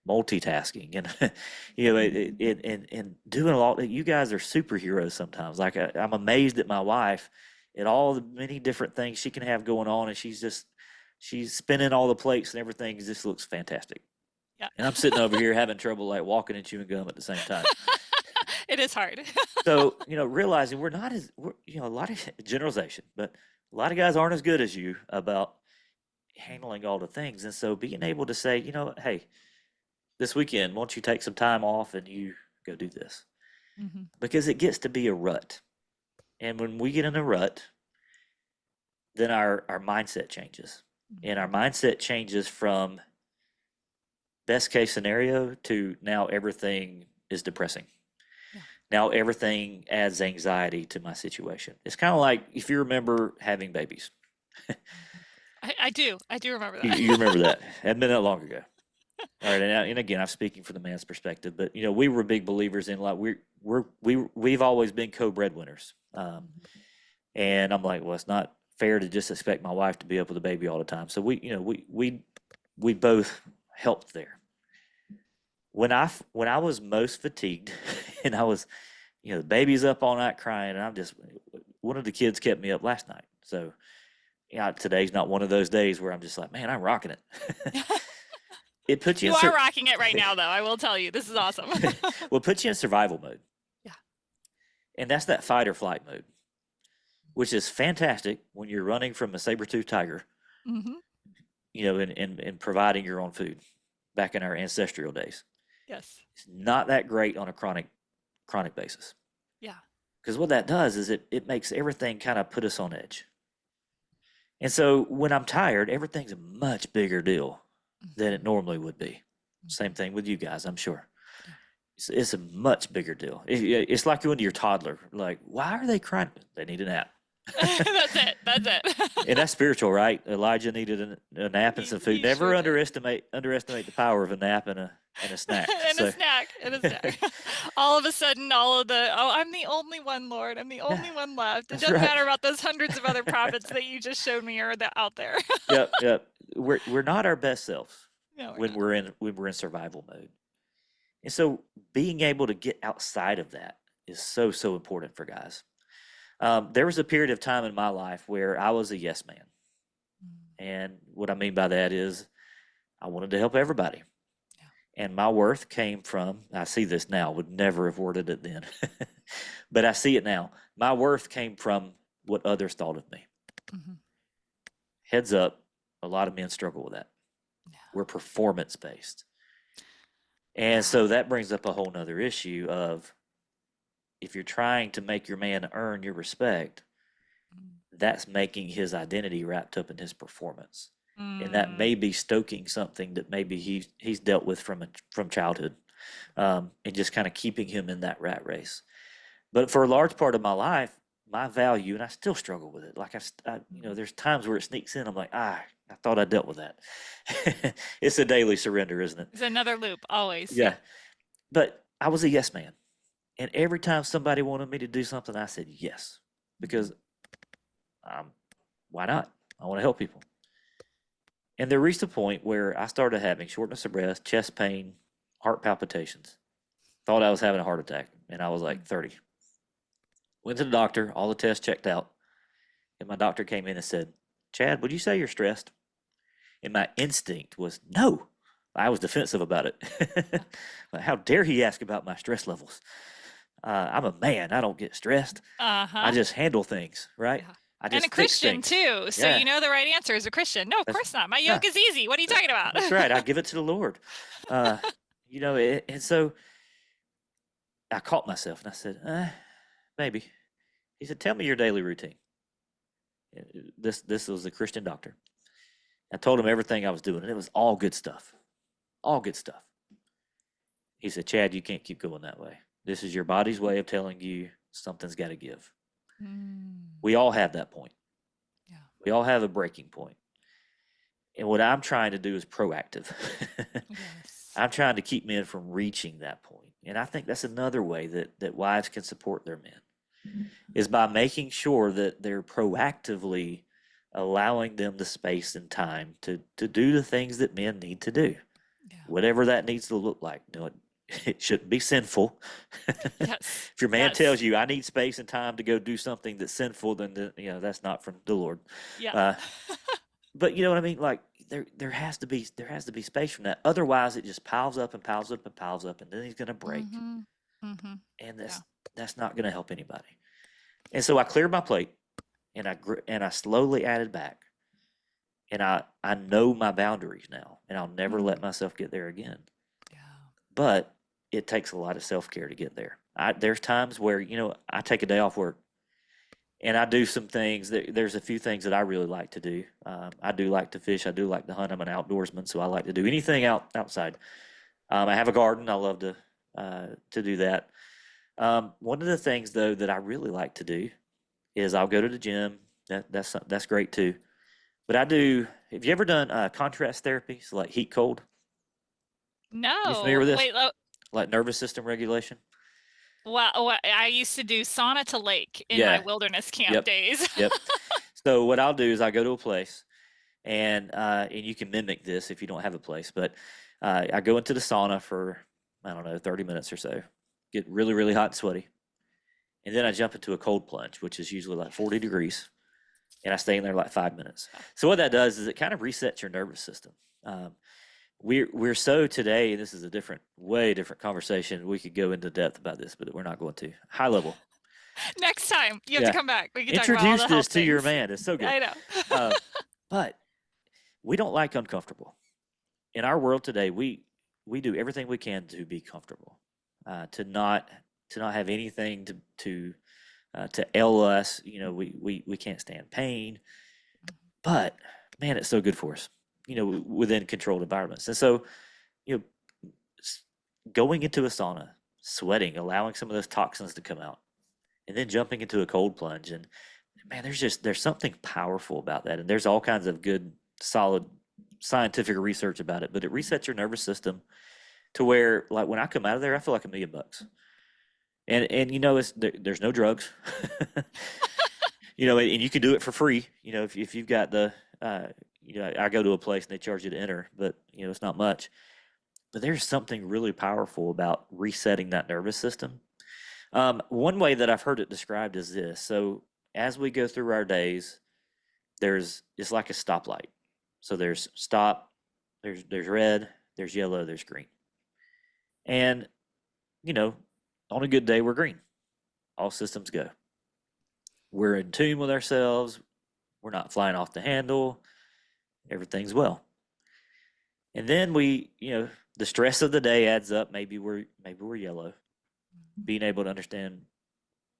multitasking and and doing a lot. You guys are superheroes sometimes. Like I'm amazed at my wife at all the many different things she can have going on, and she's spinning all the plates and everything just looks fantastic. Yeah. And I'm sitting over here having trouble like walking and chewing gum at the same time. It is hard. So realizing we're a lot of generalization, but a lot of guys aren't as good as you about handling all the things. And so being able to say, hey, this weekend, won't you take some time off and you go do this? Mm-hmm. Because it gets to be a rut. And when we get in a rut, then our mindset changes. Mm-hmm. And our mindset changes from best case scenario to now everything is depressing. Yeah. Now everything adds anxiety to my situation. It's kind of like if you remember having babies. I do remember that. You remember that. It hadn't been that long ago. All right, and again, I'm speaking from the man's perspective, but we were big believers in like we've always been co-breadwinners, and I'm like, well, it's not fair to just expect my wife to be up with the baby all the time. So we both helped there. When I was most fatigued, and I was, the baby's up all night crying, and one of the kids kept me up last night. So, today's not one of those days where I'm just like, man, I'm rocking it. It puts you. You are rocking it right now, though. I will tell you, this is awesome. Well, it puts you in survival mode. Yeah. And that's that fight or flight mode, which is fantastic when you're running from a saber-toothed tiger. Mm-hmm. And providing your own food back in our ancestral days. Yes. It's not that great on a chronic basis. Yeah. Because what that does is it makes everything kind of put us on edge. And so when I'm tired, everything's a much bigger deal than it normally would be. Same thing with you guys, I'm sure. It's a much bigger deal. It's like going to your toddler. Like, why are they crying? They need a nap. That's it. And that's spiritual, right? Elijah needed a nap and some food. Never sure underestimate the power of a nap and a snack. A snack. All of a sudden, I'm the only one, Lord. I'm the only one left. It doesn't matter about those hundreds of other prophets that you just showed me are out there. Yep. We're not our best selves when we're in survival mode. And so being able to get outside of that is so, so important for guys. There was a period of time in my life where I was a yes man. And what I mean by that is I wanted to help everybody. Yeah. And my worth came from, I see this now, would never have worded it then, but I see it now. My worth came from what others thought of me. Mm-hmm. Heads up, a lot of men struggle with that. We're performance based. And so that brings up a whole nother issue of, if you're trying to make your man earn your respect, that's making his identity wrapped up in his performance. And that may be stoking something that maybe he's dealt with from childhood, and just kind of keeping him in that rat race. But for a large part of my life, my value, and I still struggle with it. Like there's times where it sneaks in. I'm like, I thought I dealt with that. It's a daily surrender, isn't it? It's another loop, always. Yeah. But I was a yes man. And every time somebody wanted me to do something, I said yes, because why not? I want to help people. And there reached a point where I started having shortness of breath, chest pain, heart palpitations. Thought I was having a heart attack, and I was like 30. Went to the doctor, all the tests checked out, and my doctor came in and said, "Chad, would you say you're stressed?" And my instinct was no. I was defensive about it. How dare he ask about my stress levels? I'm a man. I don't get stressed. I just handle things, right? Yeah. I just And a Christian too, so Yeah. you know the right answer is a Christian. No, of course not. My yoke is easy. What are you talking about? That's right. I give it to the Lord. And so I caught myself and I said, maybe. He said, "Tell me your daily routine." This was the Christian doctor. I told him everything I was doing, and it was all good stuff. All good stuff. He said, "Chad, you can't keep going that way. This is your body's way of telling you something's got to give." We all have that point. Yeah. We all have a breaking point. And what I'm trying to do is proactive. Yes. I'm trying to keep men from reaching that point. And I think that's another way that wives can support their men, is by making sure that they're proactively allowing them the space and time to do the things that men need to do. Yeah. Whatever that needs to look like. It shouldn't be sinful. Yes. If your man Yes. tells you, "I need space and time to go do something that's sinful," then that's not from the Lord. Yeah. But you know what I mean? Like there has to be space from that. Otherwise, it just piles up and piles up and piles up, and then he's going to break. And that's not going to help anybody. And so I cleared my plate, and I slowly added back. And I know my boundaries now, and I'll never let myself get there again. Yeah. But it takes a lot of self-care to get there. There's times where, I take a day off work and I do some things. There's a few things that I really like to do. I do like to fish. I do like to hunt. I'm an outdoorsman, so I like to do anything outside. I have a garden. I love to do that. One of the things, though, that I really like to do is I'll go to the gym. That's great, too. But have you ever done contrast therapy, so like heat cold? No. You familiar with this? Wait, Like nervous system regulation? well, I used to do sauna to lake in my wilderness camp days. Yep. So what I'll do is I go to a place, and you can mimic this if you don't have a place, but I go into the sauna for, I don't know, 30 minutes or so, get really, really hot and sweaty, and then I jump into a cold plunge, which is usually like 40 degrees, and I stay in there like 5 minutes. So what that does is it kind of resets your nervous system. We're so today, this is a way different conversation. We could go into depth about this, but we're not going to. High level. Next time you have to come back. We can talk about all Introduce the this health to your things. man. It's so good. I know. But we don't like uncomfortable. In our world today, we do everything we can to be comfortable, to not have anything to ail us. We can't stand pain, but man, it's so good for us. Within controlled environments. And so, going into a sauna, sweating, allowing some of those toxins to come out, and then jumping into a cold plunge, and man, there's something powerful about that. And there's all kinds of good, solid scientific research about it, but it resets your nervous system to where, like, when I come out of there, I feel like $1 million. And there's no drugs. And you can do it for free. If you've got the I go to a place and they charge you to enter, but it's not much. But there's something really powerful about resetting that nervous system. One way that I've heard it described is this. So as we go through our days, it's like a stoplight. So there's stop, there's red, there's yellow, there's green. And, on a good day, we're green. All systems go. We're in tune with ourselves. We're not flying off the handle. Everything's well. And then the stress of the day adds up. Maybe we're yellow. Being able to understand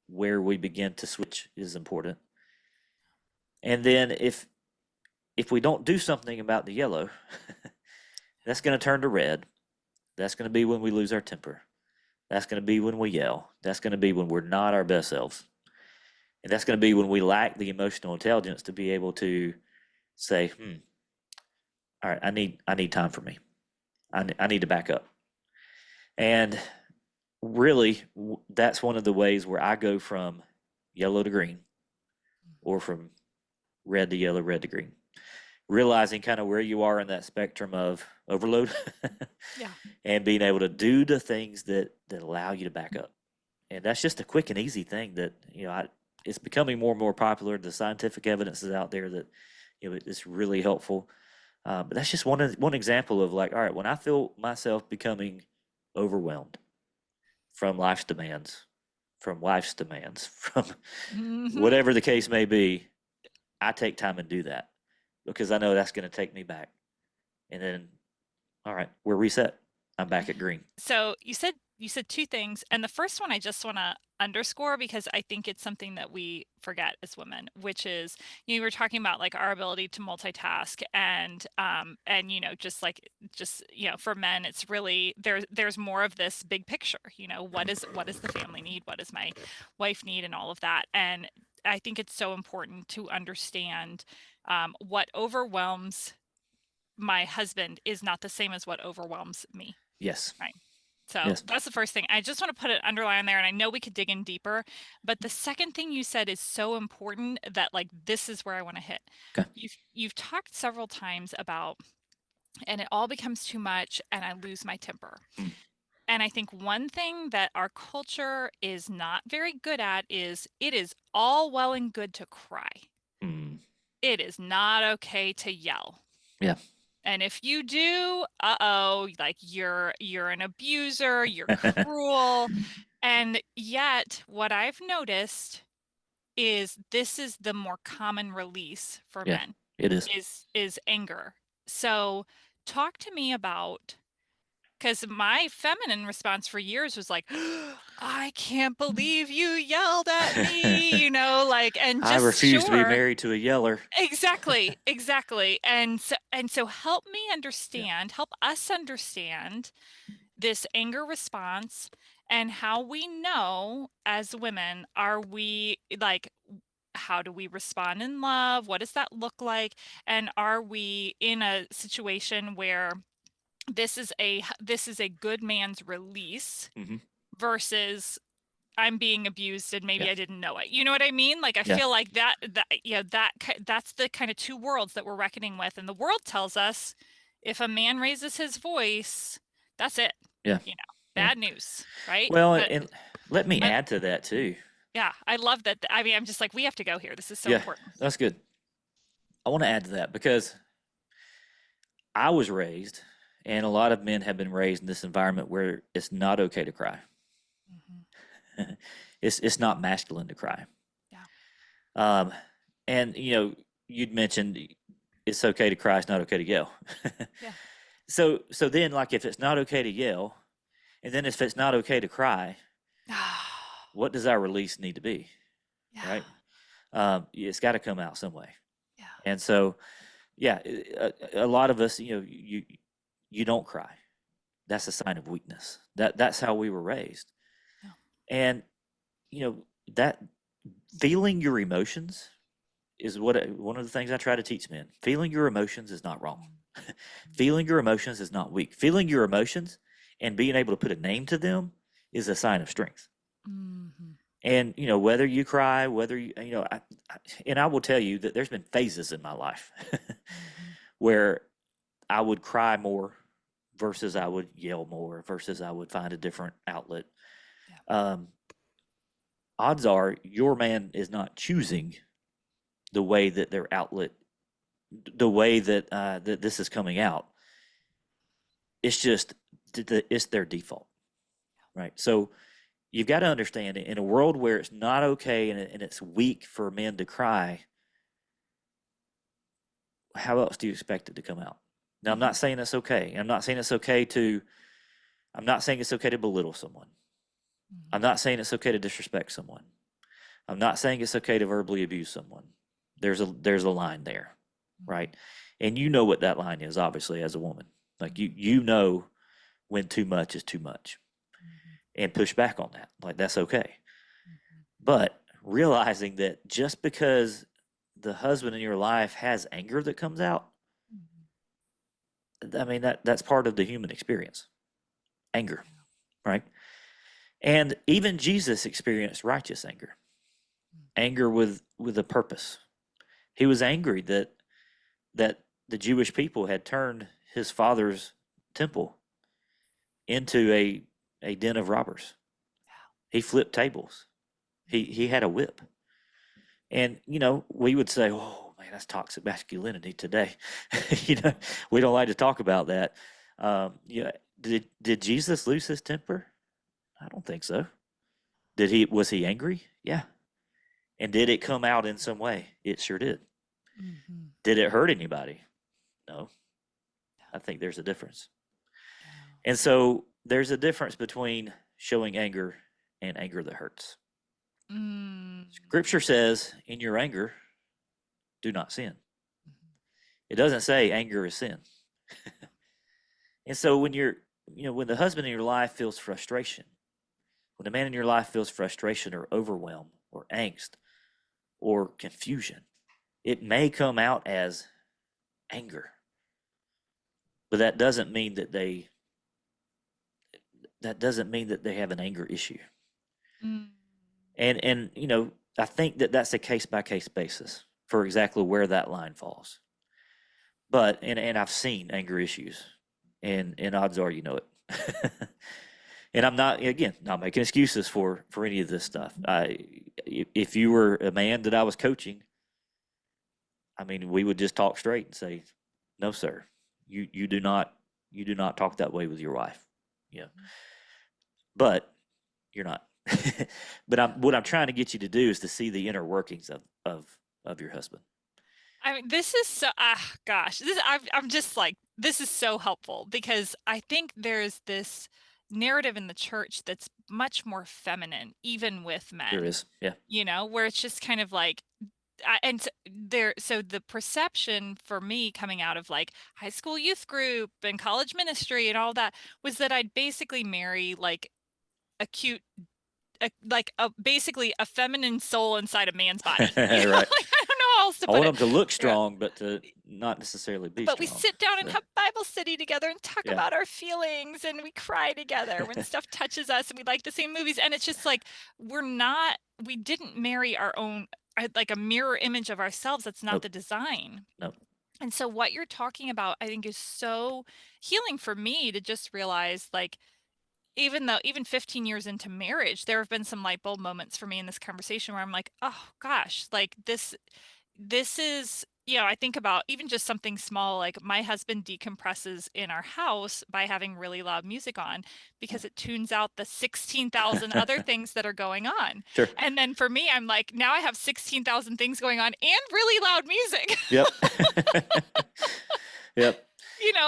where we begin to switch is important. And then if we don't do something about the yellow, that's going to turn to red. That's going to be when we lose our temper. That's going to be when we yell. That's going to be when we're not our best selves. And that's going to be when we lack the emotional intelligence to be able to say, all right, I need time for me. I need to back up. And really, that's one of the ways where I go from yellow to green, or from red to yellow, red to green. Realizing kind of where you are in that spectrum of overload. Yeah. And being able to do the things that allow you to back up. And that's just a quick and easy thing that, it's becoming more and more popular. The scientific evidence is out there that, it's really helpful. But that's just one example of, like, all right, when I feel myself becoming overwhelmed from life's demands, from whatever the case may be, I take time and do that, because I know that's going to take me back. And then, all right, we're reset. I'm back at green. So you said two things, and the first one I just want to underscore, because I think it's something that we forget as women, which is, you were talking about like our ability to multitask, and just for men, it's really there's more of this big picture. What does the family need? What does my wife need? And all of that. And I think it's so important to understand what overwhelms my husband is not the same as what overwhelms me. Yes. Right. So Yes. that's the first thing. I just want to put an underline there, and I know we could dig in deeper, but the second thing you said is so important that, like, this is where I want to hit. Okay. You've talked several times about, and it all becomes too much and I lose my temper. And I think one thing that our culture is not very good at is, it is all well and good to cry. It is not okay to yell. Yeah. And if you do, like you're an abuser, you're cruel. And yet what I've noticed is this is the more common release for men. It is. Is anger. So talk to me about, because my feminine response for years was like, I can't believe you yelled at me, and just, I refuse to be married to a yeller. Exactly. And so help me understand, help us understand this anger response, and how we know as women, are we like, how do we respond in love? What does that look like? And are we in a situation where this is a good man's release versus I'm being abused and maybe I didn't know it. You know what I mean? Like, I feel like that's the kind of two worlds that we're reckoning with. And the world tells us, if a man raises his voice, that's it. Yeah. Bad news, right? Well, and let me add to that too. Yeah, I love that. I mean, I'm just like, we have to go here. This is so important. That's good. I want to add to that, because I was raised, and a lot of men have been raised in this environment where it's not okay to cry. It's not masculine to cry. Yeah. And you'd mentioned it's okay to cry, it's not okay to yell. Yeah. So then, like, if it's not okay to yell, and then if it's not okay to cry, what does our release need to be? Yeah. Right? It's got to come out some way. Yeah. And so, a lot of us, you don't cry. That's a sign of weakness. That's how we were raised. Yeah. And that feeling your emotions is one of the things I try to teach men. Feeling your emotions is not wrong. Feeling your emotions is not weak. Feeling your emotions and being able to put a name to them is a sign of strength. And whether you cry, whether I will tell you that there's been phases in my life where I would cry more versus I would yell more versus I would find a different outlet. Odds are your man is not choosing the way that their outlet, the way that that this is coming out. It's just it's their default, right? So you've got to understand, in a world where it's not okay and it's weak for men to cry, how else do you expect it to come out? Now, I'm not saying it's okay. I'm not saying it's okay to belittle someone. I'm not saying it's okay to disrespect someone. I'm not saying it's okay to verbally abuse someone. There's a line there, right? And you know what that line is, obviously, as a woman. Like you know when too much is too much, and push back on that. Like, that's okay. But realizing that just because the husband in your life has anger that comes out, I mean, that's part of the human experience. Anger, right? And even Jesus experienced righteous anger. Anger with a purpose. He was angry that the Jewish people had turned his father's temple into a den of robbers. He flipped tables. He had a whip. And, we would say, oh, man, that's toxic masculinity today. We don't like to talk about that. Did Jesus lose his temper? I don't think so. Was he angry? Yeah. And did it come out in some way? It sure did. Did it hurt anybody? No. I think there's a difference. And so there's a difference between showing anger and anger that hurts. Scripture says, in your anger, do not sin. It doesn't say anger is sin. And so when when the husband in your life feels frustration, when the man in your life feels frustration or overwhelm or angst or confusion, it may come out as anger. But that doesn't mean that they have an anger issue. And I think that's a case-by-case basis for exactly where that line falls. But and I've seen anger issues, and odds are you know it. And I'm not making excuses for any of this stuff. If you were a man that I was coaching, I mean, we would just talk straight and say, no, sir, you do not talk that way with your wife. Yeah. But you're not. But what I'm trying to get you to do is to see the inner workings of your husband. I mean, this is so, gosh, I'm just like, this is so helpful, because I think there's this narrative in the church that's much more feminine, even with men. There is, yeah. Where it's just kind of like, so the perception for me coming out of like high school youth group and college ministry and all that was that I'd basically marry like a cute, basically a feminine soul inside a man's body. Right. Like, I don't know how else to put it. I want them to look strong, but to not necessarily be strong. But we sit down and have Bible study together and talk about our feelings, and we cry together when stuff touches us, and we like the same movies. And it's just like, we didn't marry our own, like a mirror image of ourselves. That's not the design. Nope. And so what you're talking about, I think, is so healing for me to just realize, like, even 15 years into marriage, there have been some light bulb moments for me in this conversation where I'm like, oh gosh, like this is, I think about even just something small, like my husband decompresses in our house by having really loud music on, because it tunes out the 16,000 other things that are going on. Sure. And then for me, I'm like, now I have 16,000 things going on and really loud music. Yep. Yep.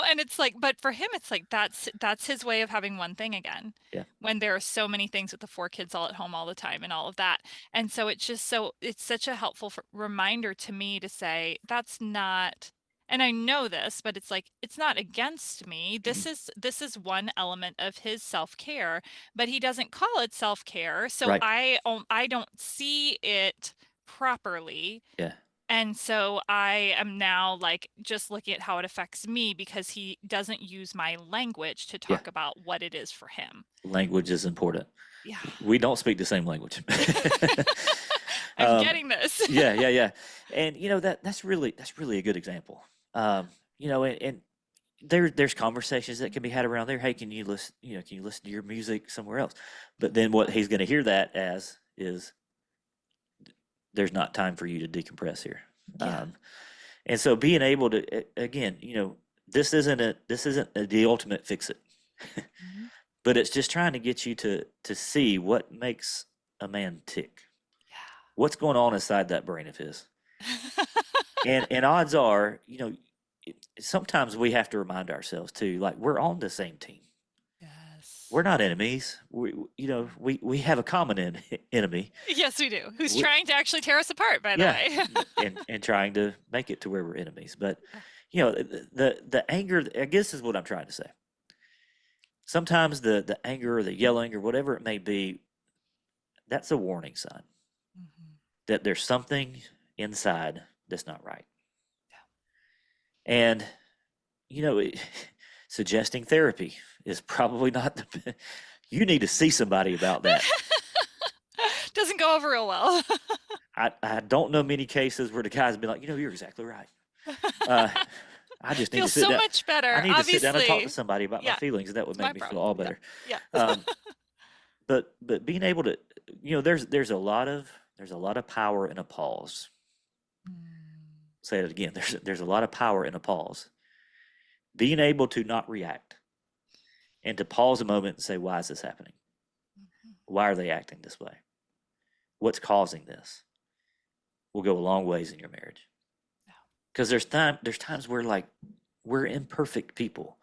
And it's like, but for him, it's like, that's his way of having one thing again. Yeah. When there are so many things with the 4 kids all at home all the time and all of that. And so it's such a helpful reminder to me to say, that's not, and I know this, but it's like, it's not against me. This is one element of his self-care, but he doesn't call it self-care. So Right. I don't see it properly. Yeah. And so I am now like just looking at how it affects me, because he doesn't use my language to talk about what it is for him. Language is important. Yeah. We don't speak the same language. I'm getting this. Yeah. And that's really a good example. And there's conversations that can be had around there. Hey, can you listen to your music somewhere else? But then what he's going to hear that as is, there's not time for you to decompress here. Yeah. And so being able to, again, this isn't the ultimate fix it, but it's just trying to get you to see what makes a man tick. Yeah. What's going on inside that brain of his. and odds are, sometimes we have to remind ourselves too, like we're on the same team. Yes. We're not enemies. We have a common enemy. Yes, we do. Who's We- trying to actually tear us apart, by the Yeah, way. and trying to make it to where we're enemies. But Yeah. the anger, I guess, is what I'm trying to say. Sometimes the anger or the yelling or whatever it may be, that's a warning sign Mhm. that there's something inside that's not right. And suggesting therapy is probably not the. You need to see somebody about that. Doesn't go over real well. I don't know many cases where the guy's been like, you're exactly right. I just need to Feels sit so down. much better. I need to sit down and talk to Obviously, somebody about my yeah, feelings, and that would it's my make me feel problem. all Yeah, better. yeah. But being able to, there's a lot of power in a pause. Say it again. There's a lot of power in a pause. Being able to not react and to pause a moment and say, why is this happening? Why are they acting this way? What's causing this? Will go a long ways in your marriage. Because there's times where like we're imperfect people.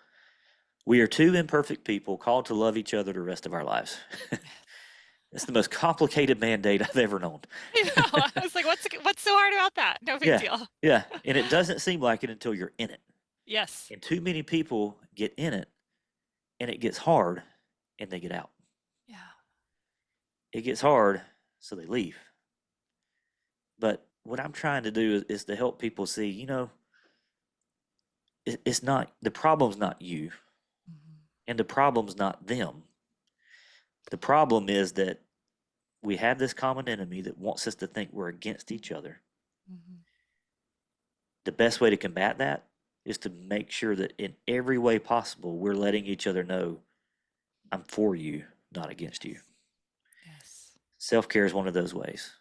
We are two imperfect people called to love each other the rest of our lives. It's the most complicated mandate I've ever known. I know. I was like, what's so hard about that? No big deal. Yeah. And it doesn't seem like it until you're in it. Yes. And too many people get in it and it gets hard and they get out. Yeah. It gets hard, so they leave. But what I'm trying to do is to help people see, it's not, the problem's not you, and the problem's not them. The problem is that we have this common enemy that wants us to think we're against each other. The best way to combat that is to make sure that in every way possible, we're letting each other know, I'm for you, not against you. Yes. Self-care is one of those ways.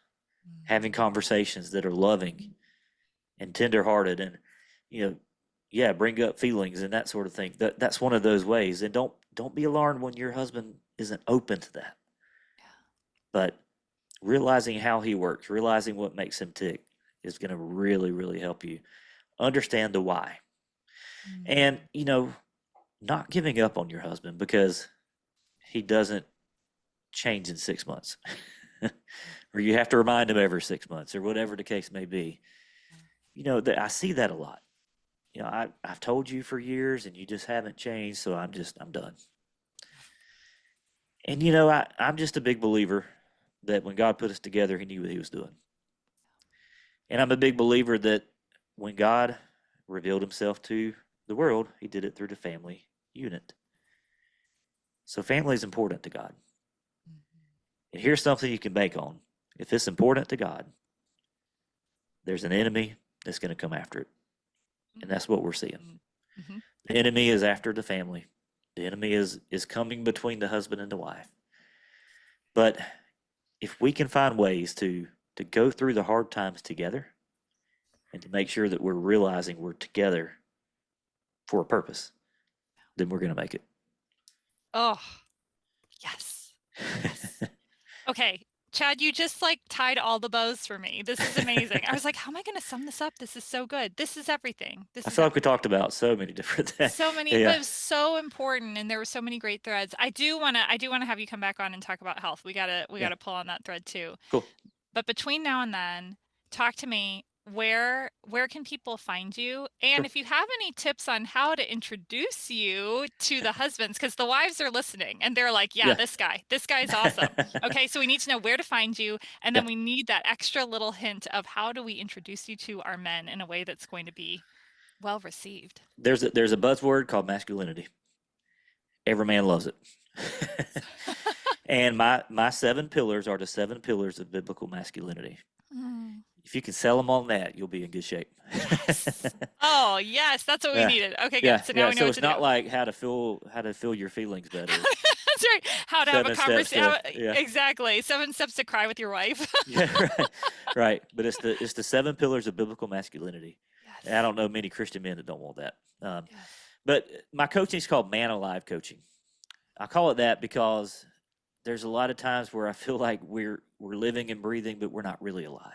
Having conversations that are loving and tenderhearted and, bring up feelings and that sort of thing. That's one of those ways. And don't be alarmed when your husband isn't open to that. Yeah. But realizing how he works, realizing what makes him tick is going to really, really help you understand the why. And, not giving up on your husband because he doesn't change in 6 months. Or you have to remind him every 6 months or whatever the case may be. I see that a lot. I've told you for years and you just haven't changed, so I'm done. And I'm just a big believer that when God put us together, he knew what he was doing. And I'm a big believer that when God revealed himself to the world, he did it through the family unit. So family is important to God. And here's something you can bank on. If it's important to God, there's an enemy that's going to come after it. And that's what we're seeing. The enemy is after the family. The enemy is coming between the husband and the wife. But if we can find ways to go through the hard times together and to make sure that we're realizing we're together for a purpose, then we're going to make it. Oh, yes. Okay. Chad, you just like tied all the bows for me. This is amazing. I was like, how am I going to sum this up? This is so good. This is everything. I feel like we talked about so many different things. So many, but it was so important, and there were so many great threads. I do want to have you come back on and talk about health. We gotta pull on that thread too. Cool. But between now and then, talk to me. Where can people find you? And if you have any tips on how to introduce you to the husbands, because the wives are listening and they're like, yeah, this guy's awesome. Okay, so we need to know where to find you, and then we need that extra little hint of how do we introduce you to our men in a way that's going to be well received. There's a buzzword called masculinity. Every man loves it. And my 7 pillars are the 7 pillars of biblical masculinity. If you can sell them on that, you'll be in good shape. Yes. Oh, yes, that's what we needed. Okay, good. So now we know what it's to not do. like how to feel your feelings better. That's right. How to have a 7 steps conversation. Exactly. 7 steps to cry with your wife. Right. But it's the 7 pillars of biblical masculinity. Yes. And I don't know many Christian men that don't want that. But my coaching is called Man Alive Coaching. I call it that because there's a lot of times where I feel like we're living and breathing, but we're not really alive.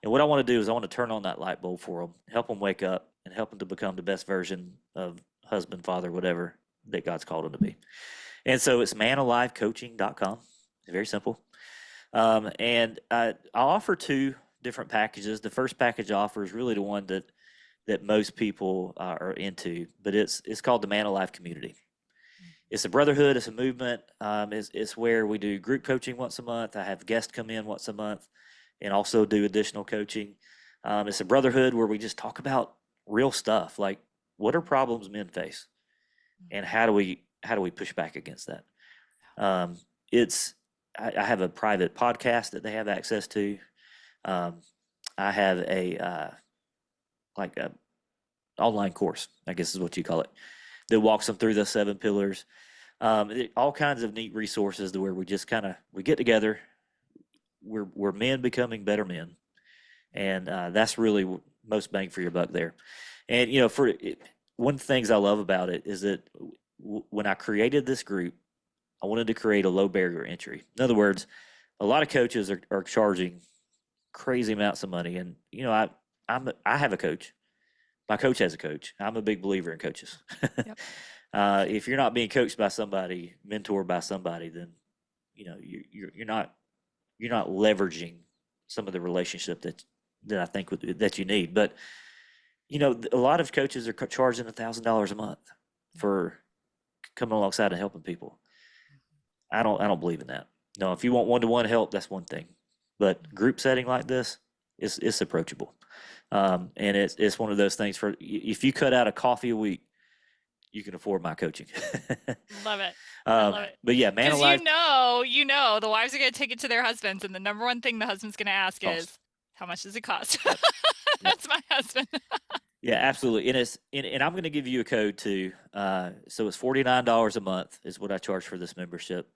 And what I want to do is I want to turn on that light bulb for them, help them wake up, and help them to become the best version of husband, father, whatever that God's called them to be. And so it's manalivecoaching.com. It's very simple. And I offer 2 different packages. The first package I offer is really the one that most people are into, but it's called the Man Alive Community. It's a brotherhood. It's a movement. It's where we do group coaching once a month. I have guests come in once a month and also do additional coaching. It's a brotherhood where we just talk about real stuff, like what are problems men face and how do we push back against that? I have a private podcast that they have access to. I have a online course, I guess is what you call it, that walks them through the 7 pillars. All kinds of neat resources to where we just we get together. We're men becoming better men, and that's really most bang for your buck there. And one of the things I love about it is that when I created this group, I wanted to create a low barrier entry. In other words, a lot of coaches are charging crazy amounts of money, and I have a coach. My coach has a coach. I'm a big believer in coaches. Yep. If you're not being coached by somebody, mentored by somebody, then you're not leveraging some of the relationship that I think that you need. But a lot of coaches are charging $1,000 a month for coming alongside and helping people. I don't believe in that. No, if you want one-to-one help, that's one thing. But group setting like this it's approachable. And it's one of those things for if you cut out a coffee a week, you can afford my coaching. Love it. I love it. But yeah, Man Alive. The wives are going to take it to their husbands, and the number one thing the husband's going to ask is, how much does it cost? Yep. That's my husband. Yeah, absolutely. And I'm going to give you a code too. So it's $49 a month is what I charge for this membership.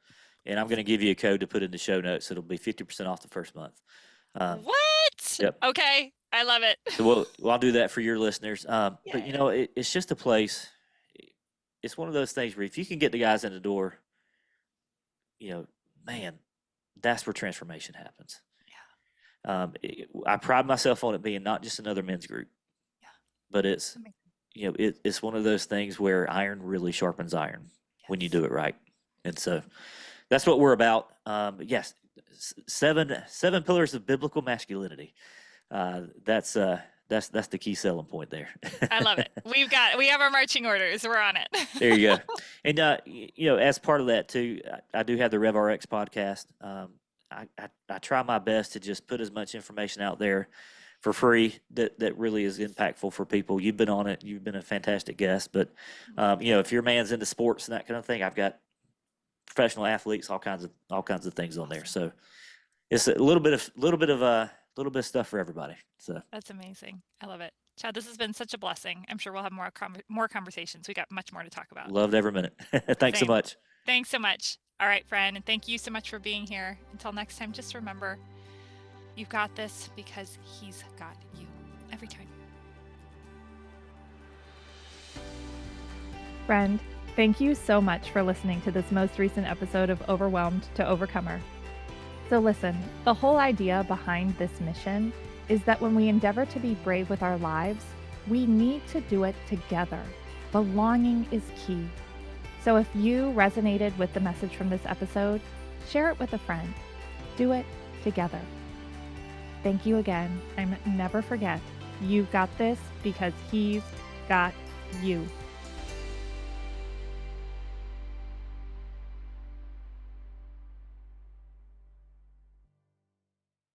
And I'm going to give you a code to put in the show notes. It'll be 50% off the first month. What? Yep. Okay. I love it. So I'll do that for your listeners. But it's just a place. It's one of those things where if you can get the guys in the door, man, that's where transformation happens. Yeah. I pride myself on it being not just another men's group, but it's it's one of those things where iron really sharpens iron when you do it right, and so that's what we're about. But yes, 7 pillars of biblical masculinity. That's the key selling point there. I love it. We have our marching orders. We're on it. There you go. And as part of that too, I do have the RevRx podcast. I try my best to just put as much information out there for free that really is impactful for people. You've been on it. You've been a fantastic guest. But if your man's into sports and that kind of thing, I've got professional athletes, all kinds of things on there. So it's a little bit of stuff for everybody. So that's amazing. I love it. Chad, this has been such a blessing. I'm sure we'll have more conversations. We got much more to talk about. Loved every minute. Thanks so much. Thanks so much. All right, friend. And thank you so much for being here. Until next time, just remember, you've got this because he's got you every time. Friend, thank you so much for listening to this most recent episode of Overwhelmed to Overcomer. So listen, the whole idea behind this mission is that when we endeavor to be brave with our lives, we need to do it together. Belonging is key. So if you resonated with the message from this episode, share it with a friend. Do it together. Thank you again, and never forget, you've got this because he's got you.